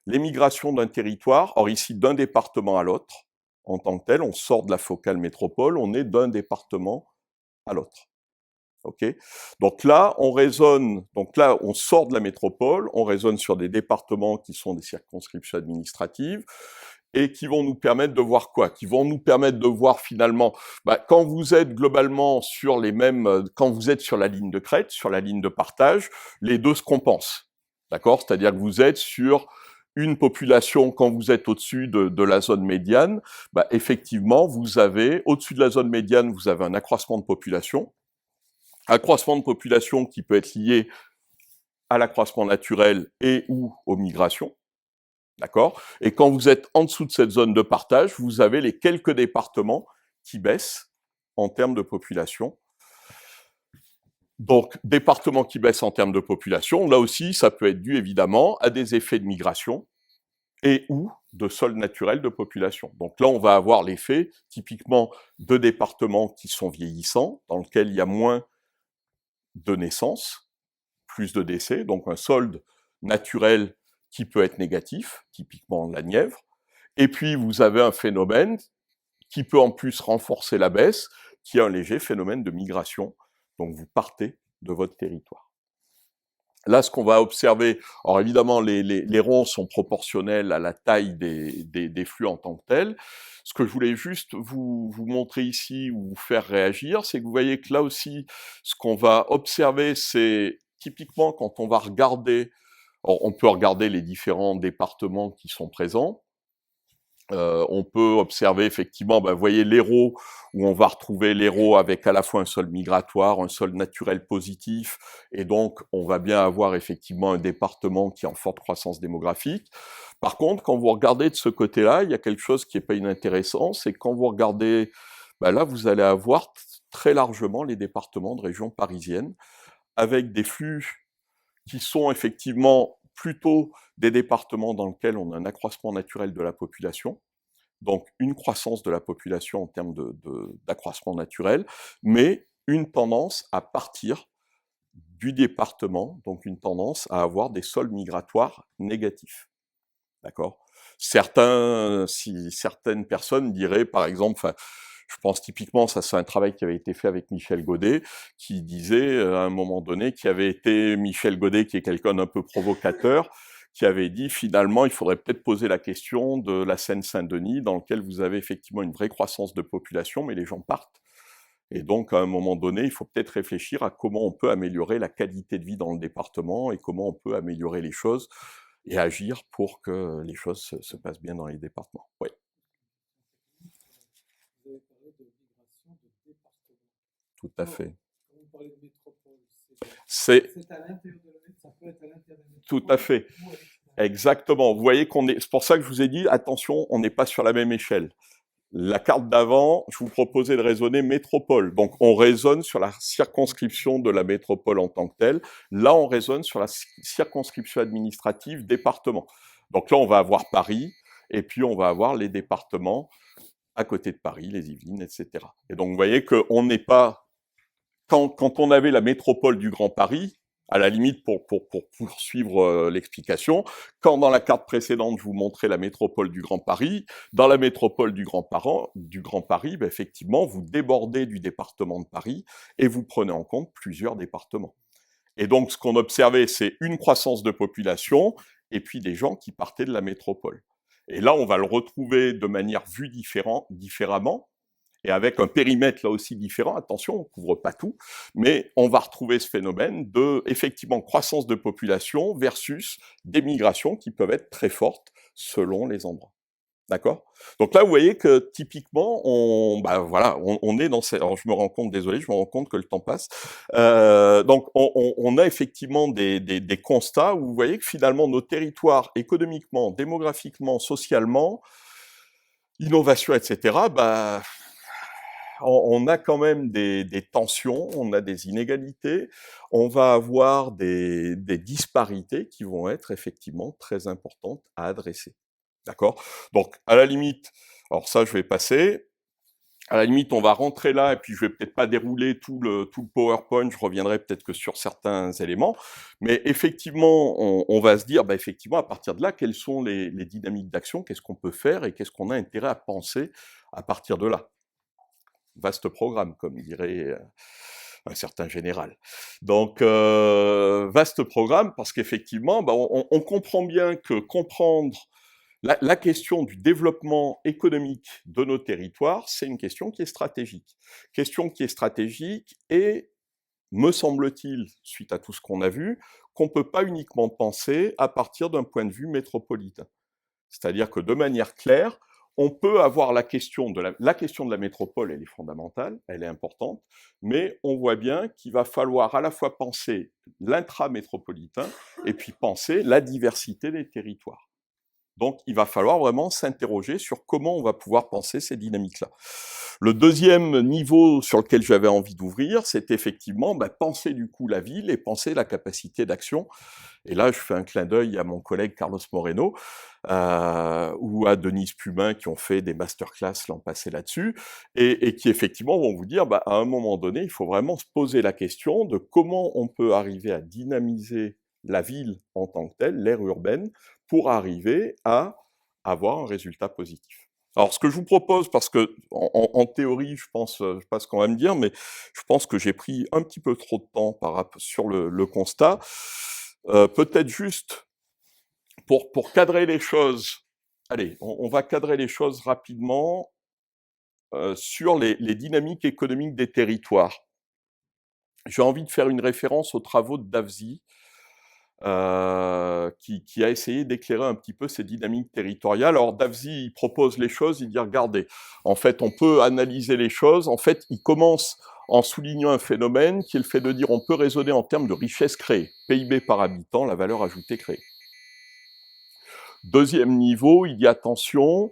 L'émigration d'un territoire, or ici d'un département à l'autre, en tant que tel, on sort de la focale métropole, on est d'un département à l'autre. Okay. Donc là, on sort de la métropole, on raisonne sur des départements qui sont des circonscriptions administratives et qui vont nous permettre de voir quoi? Qui vont nous permettre de voir finalement, quand vous êtes globalement sur les mêmes, quand vous êtes sur la ligne de crête, sur la ligne de partage, les deux se compensent. D'accord? C'est-à-dire que vous êtes sur une population, quand vous êtes au-dessus de la zone médiane, effectivement, vous avez, au-dessus de la zone médiane, vous avez un accroissement de population qui peut être lié à l'accroissement naturel et ou aux migrations, d'accord? Et quand vous êtes en dessous de cette zone de partage, vous avez les quelques départements qui baissent en termes de population. Donc, départements qui baissent en termes de population, là aussi, ça peut être dû évidemment à des effets de migration et ou de sol naturel de population. Donc là, on va avoir l'effet, typiquement, de départements qui sont vieillissants, dans lesquels il y a moins de naissances, plus de décès, donc un solde naturel qui peut être négatif, typiquement la Nièvre, Et puis, vous avez un phénomène qui peut en plus renforcer la baisse, qui est un léger phénomène de migration. Donc, vous partez de votre territoire. Là, ce qu'on va observer, alors évidemment, les ronds sont proportionnels à la taille des flux en tant que tels. Ce que je voulais juste vous montrer ici ou vous faire réagir, c'est que vous voyez que là aussi, ce qu'on va observer, c'est typiquement quand on va regarder, alors on peut regarder les différents départements qui sont présents. On peut observer effectivement, vous voyez l'Hérault, où on va retrouver l'Hérault avec à la fois un sol migratoire, un sol naturel positif, et donc on va bien avoir effectivement un département qui est en forte croissance démographique. Par contre, quand vous regardez de ce côté-là, il y a quelque chose qui n'est pas inintéressant, c'est quand vous regardez, là vous allez avoir très largement les départements de région parisienne, avec des flux qui sont effectivement plutôt des départements dans lesquels on a un accroissement naturel de la population, donc une croissance de la population en termes d'accroissement naturel, mais une tendance à partir du département, donc une tendance à avoir des sols migratoires négatifs. D'accord ? Certaines personnes diraient, par exemple, je pense typiquement, ça c'est un travail qui avait été fait avec Michel Godet, qui disait à un moment donné, qui avait été Michel Godet, qui est quelqu'un d'un peu provocateur, qui avait dit finalement, il faudrait peut-être poser la question de la Seine-Saint-Denis, dans lequel vous avez effectivement une vraie croissance de population, mais les gens partent. Et donc, à un moment donné, il faut peut-être réfléchir à comment on peut améliorer la qualité de vie dans le département et comment on peut améliorer les choses et agir pour que les choses se passent bien dans les départements. Oui. Vous avez parlé de migration de département. Tout à fait. Quand vous parlez de métropole, c'est à l'intérieur de la métropole, ça peut être à l'intérieur de la métropole. Tout à fait. Exactement. Vous voyez c'est pour ça que je vous ai dit, attention, on n'est pas sur la même échelle. La carte d'avant, je vous proposais de raisonner métropole. Donc, on raisonne sur la circonscription de la métropole en tant que telle. Là, on raisonne sur la circonscription administrative département. Donc là, on va avoir Paris, et puis on va avoir les départements à côté de Paris, les Yvelines, etc. Et donc, vous voyez qu'on n'est pas... Quand on avait la métropole du Grand Paris, à la limite pour poursuivre l'explication, quand dans la carte précédente je vous montrais la métropole du Grand Paris, dans la métropole du Grand Paris, effectivement, vous débordez du département de Paris et vous prenez en compte plusieurs départements. Et donc ce qu'on observait, c'est une croissance de population et puis des gens qui partaient de la métropole. Et là, on va le retrouver de manière vue différemment, et avec un périmètre là aussi différent, attention, on ne couvre pas tout, mais on va retrouver ce phénomène de, effectivement, croissance de population versus des migrations qui peuvent être très fortes selon les endroits. D'accord ? Donc là, vous voyez que typiquement, on est dans ces... Alors je me rends compte, désolé, je me rends compte que le temps passe. Donc on a effectivement des constats où vous voyez que finalement nos territoires économiquement, démographiquement, socialement, innovation, etc., on a quand même des tensions, on a des inégalités, on va avoir des disparités qui vont être effectivement très importantes à adresser. D'accord ? Donc, à la limite, alors ça, je vais passer. À la limite, on va rentrer là, et puis je vais peut-être pas dérouler tout le PowerPoint, je reviendrai peut-être que sur certains éléments. Mais effectivement, on va se dire, effectivement, à partir de là, quelles sont les dynamiques d'action, qu'est-ce qu'on peut faire et qu'est-ce qu'on a intérêt à penser à partir de là. Vaste programme, comme dirait un certain général. Donc, vaste programme, parce qu'effectivement, on comprend bien que comprendre la question du développement économique de nos territoires, c'est une question qui est stratégique. Question qui est stratégique et, me semble-t-il, suite à tout ce qu'on a vu, qu'on ne peut pas uniquement penser à partir d'un point de vue métropolitain. C'est-à-dire que de manière claire, on peut avoir la question de la métropole, elle est fondamentale, elle est importante, mais on voit bien qu'il va falloir à la fois penser l'intramétropolitain et puis penser la diversité des territoires. Donc, il va falloir vraiment s'interroger sur comment on va pouvoir penser ces dynamiques-là. Le deuxième niveau sur lequel j'avais envie d'ouvrir, c'est effectivement penser du coup la ville et penser la capacité d'action. Et là, je fais un clin d'œil à mon collègue Carlos Moreno ou à Denise Pumin qui ont fait des masterclass l'an passé là-dessus et qui effectivement vont vous dire, à un moment donné, il faut vraiment se poser la question de comment on peut arriver à dynamiser la ville en tant que telle, l'aire urbaine, pour arriver à avoir un résultat positif. Alors, ce que je vous propose, parce que en théorie, je sais pas ce qu'on va me dire, mais je pense que j'ai pris un petit peu trop de temps sur le constat. Peut-être juste pour cadrer les choses, allez, on va cadrer les choses rapidement sur les dynamiques économiques des territoires. J'ai envie de faire une référence aux travaux de Davzi, qui a essayé d'éclairer un petit peu ces dynamiques territoriales. Alors Davzi, il propose les choses, il dit regardez, en fait, on peut analyser les choses. En fait, il commence en soulignant un phénomène qui est le fait de dire on peut raisonner en termes de richesse créée, PIB par habitant, la valeur ajoutée créée. Deuxième niveau, il dit attention,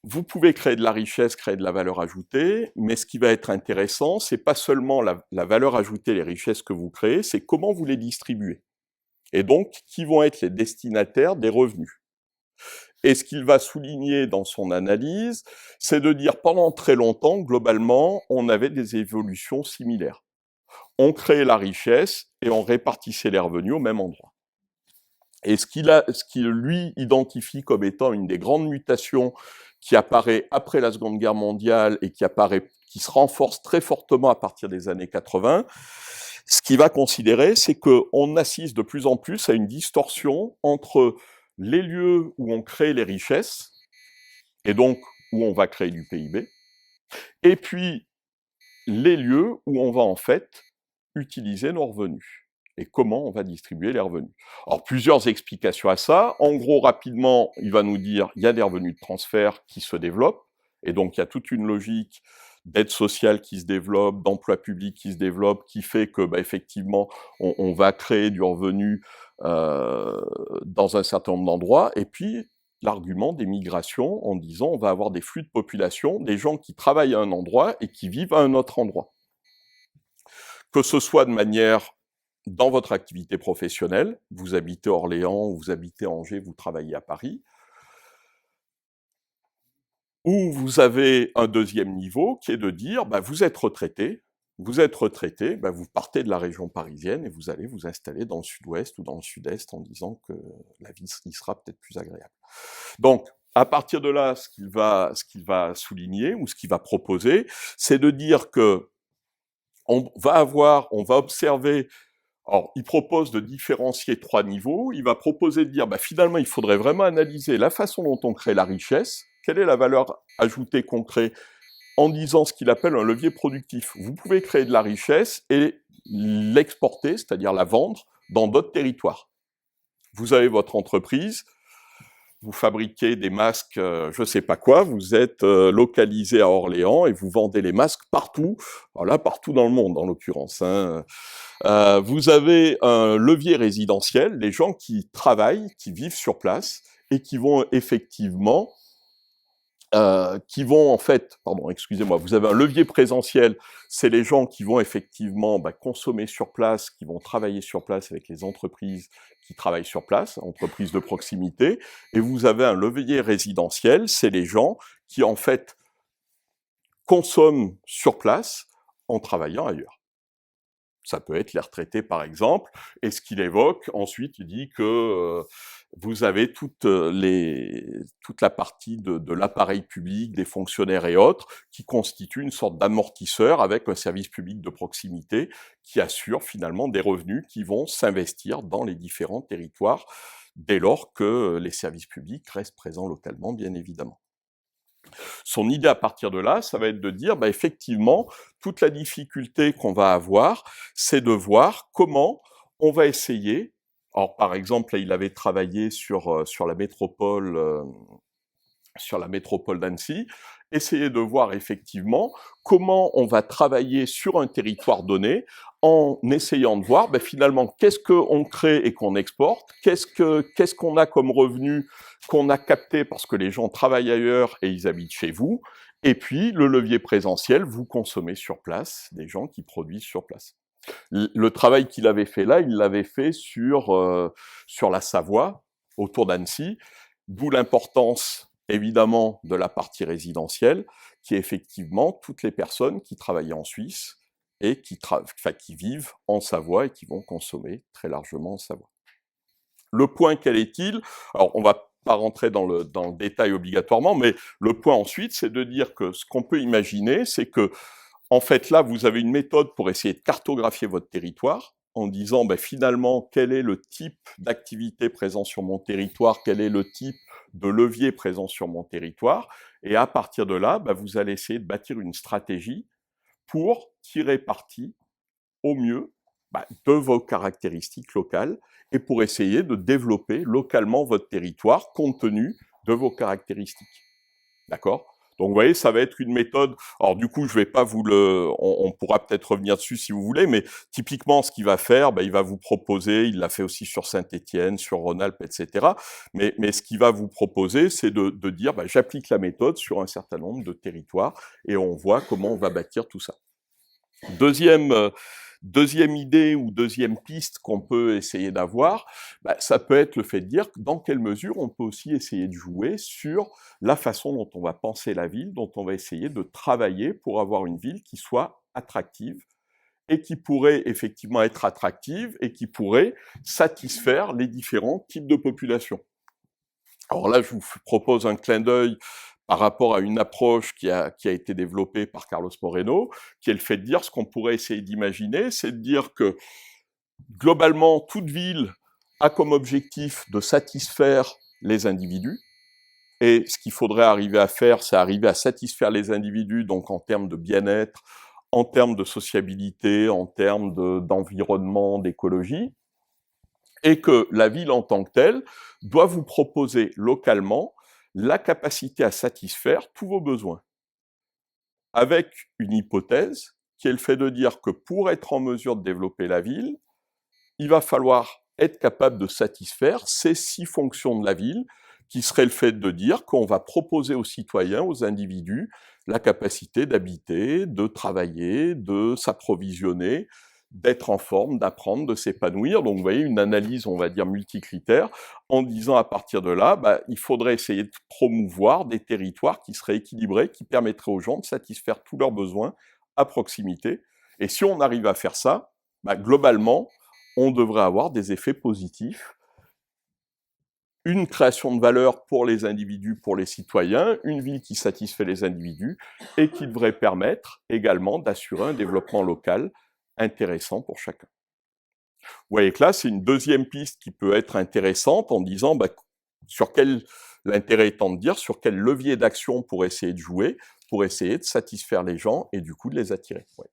vous pouvez créer de la richesse, créer de la valeur ajoutée, mais ce qui va être intéressant, c'est pas seulement la valeur ajoutée, les richesses que vous créez, c'est comment vous les distribuez. Et donc, qui vont être les destinataires des revenus. Et ce qu'il va souligner dans son analyse, c'est de dire pendant très longtemps, globalement, on avait des évolutions similaires. On créait la richesse et on répartissait les revenus au même endroit. Et ce qu'il lui identifie comme étant une des grandes mutations qui apparaît après la Seconde Guerre mondiale et qui se renforce très fortement à partir des années 80, ce qu'il va considérer, c'est qu'on assiste de plus en plus à une distorsion entre les lieux où on crée les richesses, et donc où on va créer du PIB, et puis les lieux où on va en fait utiliser nos revenus et comment on va distribuer les revenus. Alors, plusieurs explications à ça. En gros, rapidement, il va nous dire il y a des revenus de transfert qui se développent, et donc il y a toute une logique d'aide sociale qui se développe, d'emploi public qui se développe, qui fait que, effectivement, on va créer du revenu dans un certain nombre d'endroits, et puis l'argument des migrations en disant on va avoir des flux de population, des gens qui travaillent à un endroit et qui vivent à un autre endroit. Que ce soit de manière dans votre activité professionnelle, vous habitez Orléans, vous habitez Angers, vous travaillez à Paris, ou vous avez un deuxième niveau qui est de dire, vous êtes retraité, vous partez de la région parisienne et vous allez vous installer dans le sud-ouest ou dans le sud-est en disant que la vie y sera peut-être plus agréable. Donc, à partir de là, ce qu'il va souligner ou ce qu'il va proposer, c'est de dire que on va observer. Alors, il propose de différencier 3 niveaux. Il va proposer de dire, finalement, il faudrait vraiment analyser la façon dont on crée la richesse, quelle est la valeur ajoutée qu'on crée, en disant ce qu'il appelle un levier productif. Vous pouvez créer de la richesse et l'exporter, c'est-à-dire la vendre, dans d'autres territoires. Vous avez votre entreprise, vous fabriquez des masques, je ne sais pas quoi, vous êtes localisé à Orléans et vous vendez les masques partout, voilà, partout dans le monde en l'occurrence. Vous avez un levier résidentiel, les gens qui travaillent, qui vivent sur place et qui vont effectivement, vous avez un levier présentiel, c'est les gens qui vont effectivement consommer sur place, qui vont travailler sur place avec les entreprises qui travaillent sur place, entreprises de proximité, et vous avez un levier résidentiel, c'est les gens qui en fait consomment sur place en travaillant ailleurs. Ça peut être les retraités, par exemple, et ce qu'il évoque, ensuite, il dit que vous avez toute la partie de l'appareil public, des fonctionnaires et autres, qui constitue une sorte d'amortisseur avec un service public de proximité qui assure finalement des revenus qui vont s'investir dans les différents territoires, dès lors que les services publics restent présents localement, bien évidemment. Son idée à partir de là, ça va être de dire, effectivement, toute la difficulté qu'on va avoir, c'est de voir comment on va essayer. Alors, par exemple, là, il avait travaillé sur la métropole d'Annecy, essayer de voir effectivement comment on va travailler sur un territoire donné en essayant de voir finalement qu'est-ce qu'on crée et qu'on exporte, qu'est-ce qu'on a comme revenu qu'on a capté parce que les gens travaillent ailleurs et ils habitent chez vous, et puis le levier présentiel, vous consommez sur place, des gens qui produisent sur place. Le travail qu'il avait fait là, il l'avait fait sur la Savoie, autour d'Annecy, d'où l'importance évidemment de la partie résidentielle, qui est effectivement toutes les personnes qui travaillaient en Suisse et qui vivent en Savoie et qui vont consommer très largement en Savoie. Le point, quel est-il? Alors, on va pas rentrer dans le détail obligatoirement, mais le point ensuite, c'est de dire que ce qu'on peut imaginer, c'est que, en fait, là, vous avez une méthode pour essayer de cartographier votre territoire, en disant, ben, finalement, quel est le type d'activité présent sur mon territoire, quel est le type de levier présent sur mon territoire, et à partir de là, ben, vous allez essayer de bâtir une stratégie pour tirer parti au mieux de vos caractéristiques locales et pour essayer de développer localement votre territoire compte tenu de vos caractéristiques. D'accord ? Donc, vous voyez, ça va être une méthode. Alors, du coup, je vais pas vous le. On pourra peut-être revenir dessus si vous voulez, mais typiquement, ce qu'il va faire, il va vous proposer. Il l'a fait aussi sur Saint-Étienne, sur Rhône-Alpes, etc. Mais ce qu'il va vous proposer, c'est de dire, j'applique la méthode sur un certain nombre de territoires et on voit comment on va bâtir tout ça. Deuxième idée ou deuxième piste qu'on peut essayer d'avoir, ça peut être le fait de dire dans quelle mesure on peut aussi essayer de jouer sur la façon dont on va penser la ville, dont on va essayer de travailler pour avoir une ville qui soit attractive et qui pourrait effectivement être attractive et qui pourrait satisfaire les différents types de populations. Alors là, je vous propose un clin d'œil par rapport à une approche qui a été développée par Carlos Moreno, qui est le fait de dire, ce qu'on pourrait essayer d'imaginer, c'est de dire que, globalement, toute ville a comme objectif de satisfaire les individus, et ce qu'il faudrait arriver à faire, c'est arriver à satisfaire les individus, donc en termes de bien-être, en termes de sociabilité, en termes d'environnement, d'écologie, et que la ville en tant que telle doit vous proposer localement la capacité à satisfaire tous vos besoins. Avec une hypothèse qui est le fait de dire que pour être en mesure de développer la ville, il va falloir être capable de satisfaire ces 6 fonctions de la ville, qui serait le fait de dire qu'on va proposer aux citoyens, aux individus, la capacité d'habiter, de travailler, de s'approvisionner, d'être en forme, d'apprendre, de s'épanouir. Donc, vous voyez, une analyse, on va dire, multicritère, en disant à partir de là, il faudrait essayer de promouvoir des territoires qui seraient équilibrés, qui permettraient aux gens de satisfaire tous leurs besoins à proximité. Et si on arrive à faire ça, globalement, on devrait avoir des effets positifs. Une création de valeur pour les individus, pour les citoyens, une ville qui satisfait les individus et qui devrait permettre également d'assurer un développement local intéressant pour chacun. Vous voyez que là, c'est une deuxième piste qui peut être intéressante en disant l'intérêt étant de dire sur quel levier d'action pour essayer de jouer, pour essayer de satisfaire les gens et du coup de les attirer. Ouais.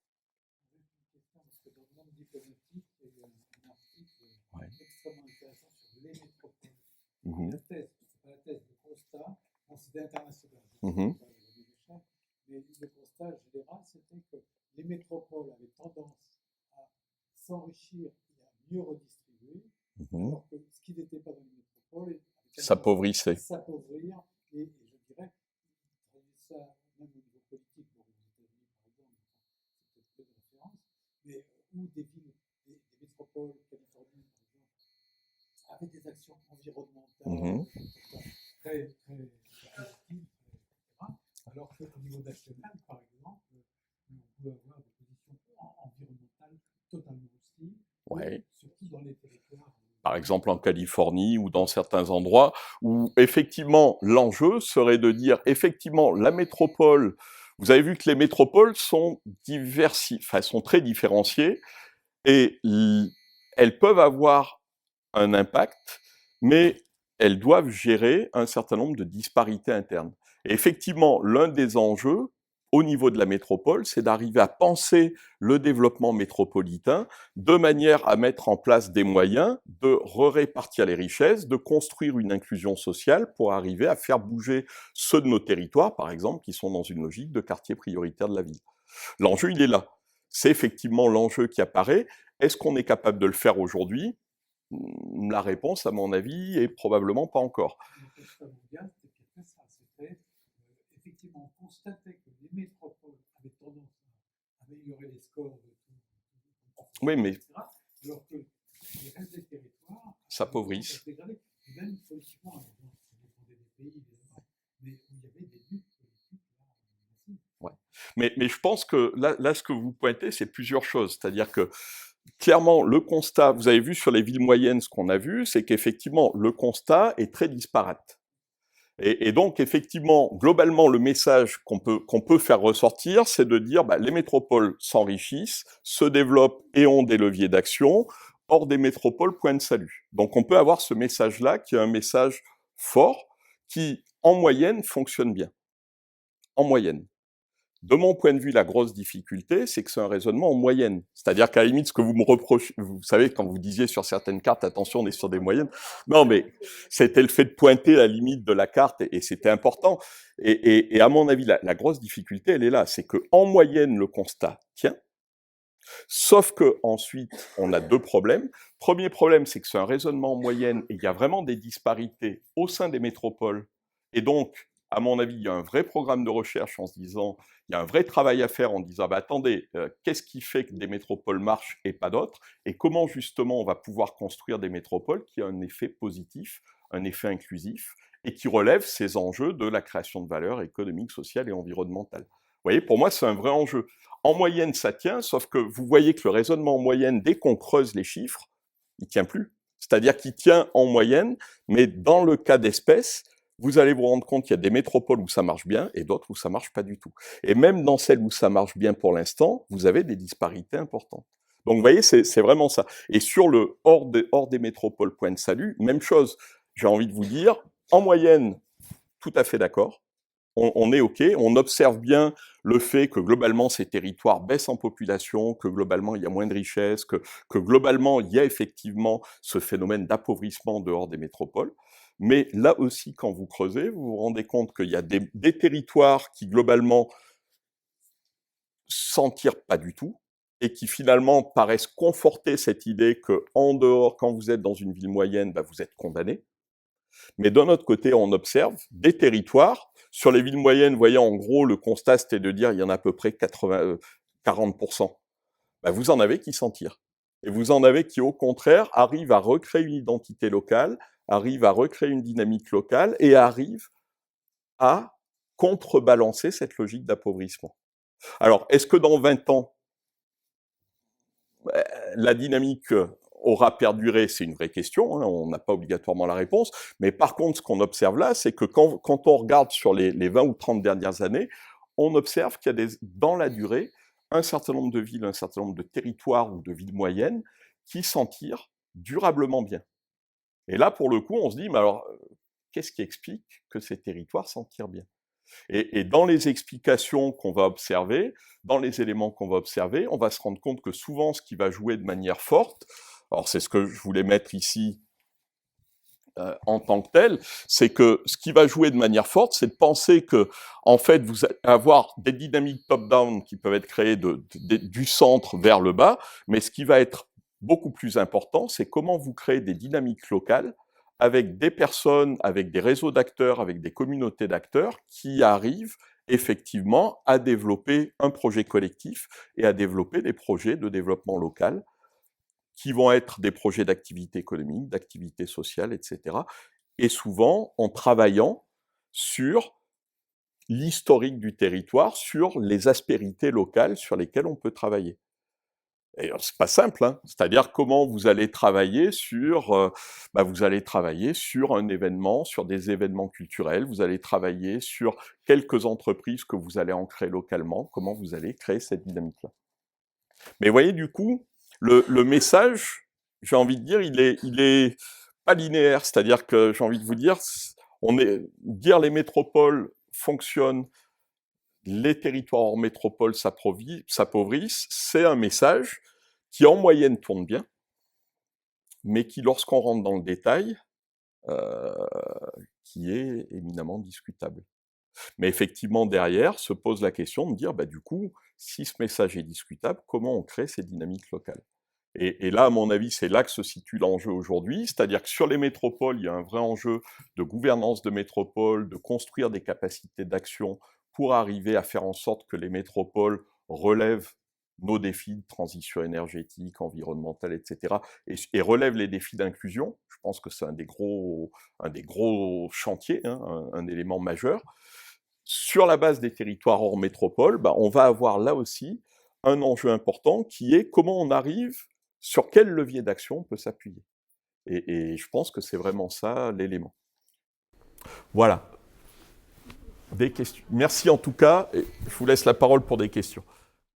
La thèse, c'est pas la thèse, le constat, c'est international. Mais le constat général, c'était que les métropoles avaient tendance à s'enrichir et à mieux redistribuer, alors que ce qui n'était pas dans les métropoles s'appauvrissait. S'appauvrir, et je dirais, ça, même au niveau politique, aux États-Unis par exemple, c'est peut-être peu de référence, mais où des villes, des métropoles, Californie par exemple, avec des actions environnementales très positives, alors qu'au niveau national, par exemple, on peut avoir des positions environnementales totalement hostiles, surtout dans les territoires. Par exemple en Californie ou dans certains endroits où effectivement l'enjeu serait de dire effectivement la métropole, vous avez vu que les métropoles sont sont très différenciées et elles peuvent avoir un impact, mais elles doivent gérer un certain nombre de disparités internes. Et effectivement, l'un des enjeux au niveau de la métropole, c'est d'arriver à penser le développement métropolitain de manière à mettre en place des moyens de répartir les richesses, de construire une inclusion sociale pour arriver à faire bouger ceux de nos territoires, par exemple, qui sont dans une logique de quartier prioritaire de la ville. L'enjeu, il est là. C'est effectivement l'enjeu qui apparaît. Est-ce qu'on est capable de le faire aujourd'hui ? La réponse, à mon avis, est probablement pas encore. Le constat mondial, c'était ça. C'était effectivement, on constatait que les métropoles avaient tendance à améliorer les scores de tout, oui, mais etc., alors que les restes des territoires s'appauvrissent. Même politiquement, ça dépendait des pays, mais où il y avait des luttes politiques massives. Ouais. Mais je pense que là, ce que vous pointez, c'est plusieurs choses. C'est-à-dire que clairement, le constat, vous avez vu sur les villes moyennes ce qu'on a vu, c'est qu'effectivement, le constat est très disparate. Et donc, effectivement, globalement, le message qu'on peut faire ressortir, c'est de dire les métropoles s'enrichissent, se développent et ont des leviers d'action. Hors des métropoles, point de salut. Donc, on peut avoir ce message-là, qui est un message fort, qui, en moyenne, fonctionne bien. En moyenne. De mon point de vue, la grosse difficulté, c'est que c'est un raisonnement en moyenne. C'est-à-dire qu'à la limite, ce que vous me reprochez, vous savez, quand vous disiez sur certaines cartes, attention, on est sur des moyennes. Non, mais c'était le fait de pointer la limite de la carte, et c'était important. Et à mon avis, la grosse difficulté, elle est là. C'est qu'en moyenne, le constat tient. Sauf que ensuite, on a deux problèmes. Premier problème, c'est que c'est un raisonnement en moyenne, et il y a vraiment des disparités au sein des métropoles. Et donc, à mon avis, il y a un vrai programme de recherche en se disant, il y a un vrai travail à faire en disant, attendez, qu'est-ce qui fait que des métropoles marchent et pas d'autres, et comment justement on va pouvoir construire des métropoles qui ont un effet positif, un effet inclusif, et qui relèvent ces enjeux de la création de valeur économique, sociale et environnementale. Vous voyez, pour moi, c'est un vrai enjeu. En moyenne, ça tient, sauf que vous voyez que le raisonnement en moyenne, dès qu'on creuse les chiffres, il tient plus. C'est-à-dire qu'il tient en moyenne, mais dans le cas d'espèces, vous allez vous rendre compte qu'il y a des métropoles où ça marche bien et d'autres où ça marche pas du tout. Et même dans celles où ça marche bien pour l'instant, vous avez des disparités importantes. Donc vous voyez, c'est vraiment ça. Et sur le hors des métropoles, point de salut, même chose. J'ai envie de vous dire, en moyenne, tout à fait d'accord. On est OK, on observe bien le fait que globalement ces territoires baissent en population, que globalement il y a moins de richesses, que globalement il y a effectivement ce phénomène d'appauvrissement dehors des métropoles. Mais là aussi, quand vous creusez, vous vous rendez compte qu'il y a des territoires qui globalement s'en tirent pas du tout et qui finalement paraissent conforter cette idée que en dehors, quand vous êtes dans une ville moyenne, vous êtes condamné. Mais d'un autre côté, on observe des territoires. Sur les villes moyennes, vous voyez, en gros, le constat, c'était de dire il y en a à peu près 40%. Vous en avez qui s'en tirent. Et vous en avez qui, au contraire, arrivent à recréer une identité locale, arrivent à recréer une dynamique locale et arrivent à contrebalancer cette logique d'appauvrissement. Alors, est-ce que dans 20 ans, la dynamique aura perduré, c'est une vraie question, hein, on n'a pas obligatoirement la réponse, mais par contre, ce qu'on observe là, c'est que quand on regarde sur les 20 ou 30 dernières années, on observe qu'il y a dans la durée, un certain nombre de villes, un certain nombre de territoires ou de villes moyennes qui s'en tirent durablement bien. Et là, pour le coup, on se dit, mais alors, qu'est-ce qui explique que ces territoires s'en tirent bien ? Et dans les explications qu'on va observer, dans les éléments qu'on va observer, on va se rendre compte que souvent, ce qui va jouer de manière forte, alors c'est ce que je voulais mettre ici en tant que tel, c'est que ce qui va jouer de manière forte, c'est de penser que, en fait, vous allez avoir des dynamiques top-down qui peuvent être créées du centre vers le bas, mais ce qui va être beaucoup plus important, c'est comment vous créez des dynamiques locales avec des personnes, avec des réseaux d'acteurs, avec des communautés d'acteurs qui arrivent effectivement à développer un projet collectif et à développer des projets de développement local qui vont être des projets d'activité économique, d'activité sociale, etc. Et souvent en travaillant sur l'historique du territoire, sur les aspérités locales sur lesquelles on peut travailler. Et c'est pas simple, hein. C'est-à-dire comment vous allez travailler sur, vous allez travailler sur un événement, sur des événements culturels, vous allez travailler sur quelques entreprises que vous allez ancrer localement, comment vous allez créer cette dynamique-là. Mais vous voyez, du coup, le message, j'ai envie de dire, il est pas linéaire. C'est-à-dire que j'ai envie de vous dire, dire les métropoles fonctionnent, les territoires hors métropole s'appauvrissent, c'est un message qui en moyenne tourne bien, mais qui, lorsqu'on rentre dans le détail, qui est éminemment discutable. Mais effectivement, derrière, se pose la question de dire, du coup, si ce message est discutable, comment on crée ces dynamiques locales ? Et là, à mon avis, c'est là que se situe l'enjeu aujourd'hui, c'est-à-dire que sur les métropoles, il y a un vrai enjeu de gouvernance de métropole, de construire des capacités d'action pour arriver à faire en sorte que les métropoles relèvent nos défis de transition énergétique, environnementale, etc., et relèvent les défis d'inclusion. Je pense que c'est un des gros chantiers, hein, un élément majeur. Sur la base des territoires hors métropole, on va avoir là aussi un enjeu important qui est comment on arrive, sur quel levier d'action on peut s'appuyer. Et je pense que c'est vraiment ça l'élément. Voilà. Des questions. Merci en tout cas. Et je vous laisse la parole pour des questions.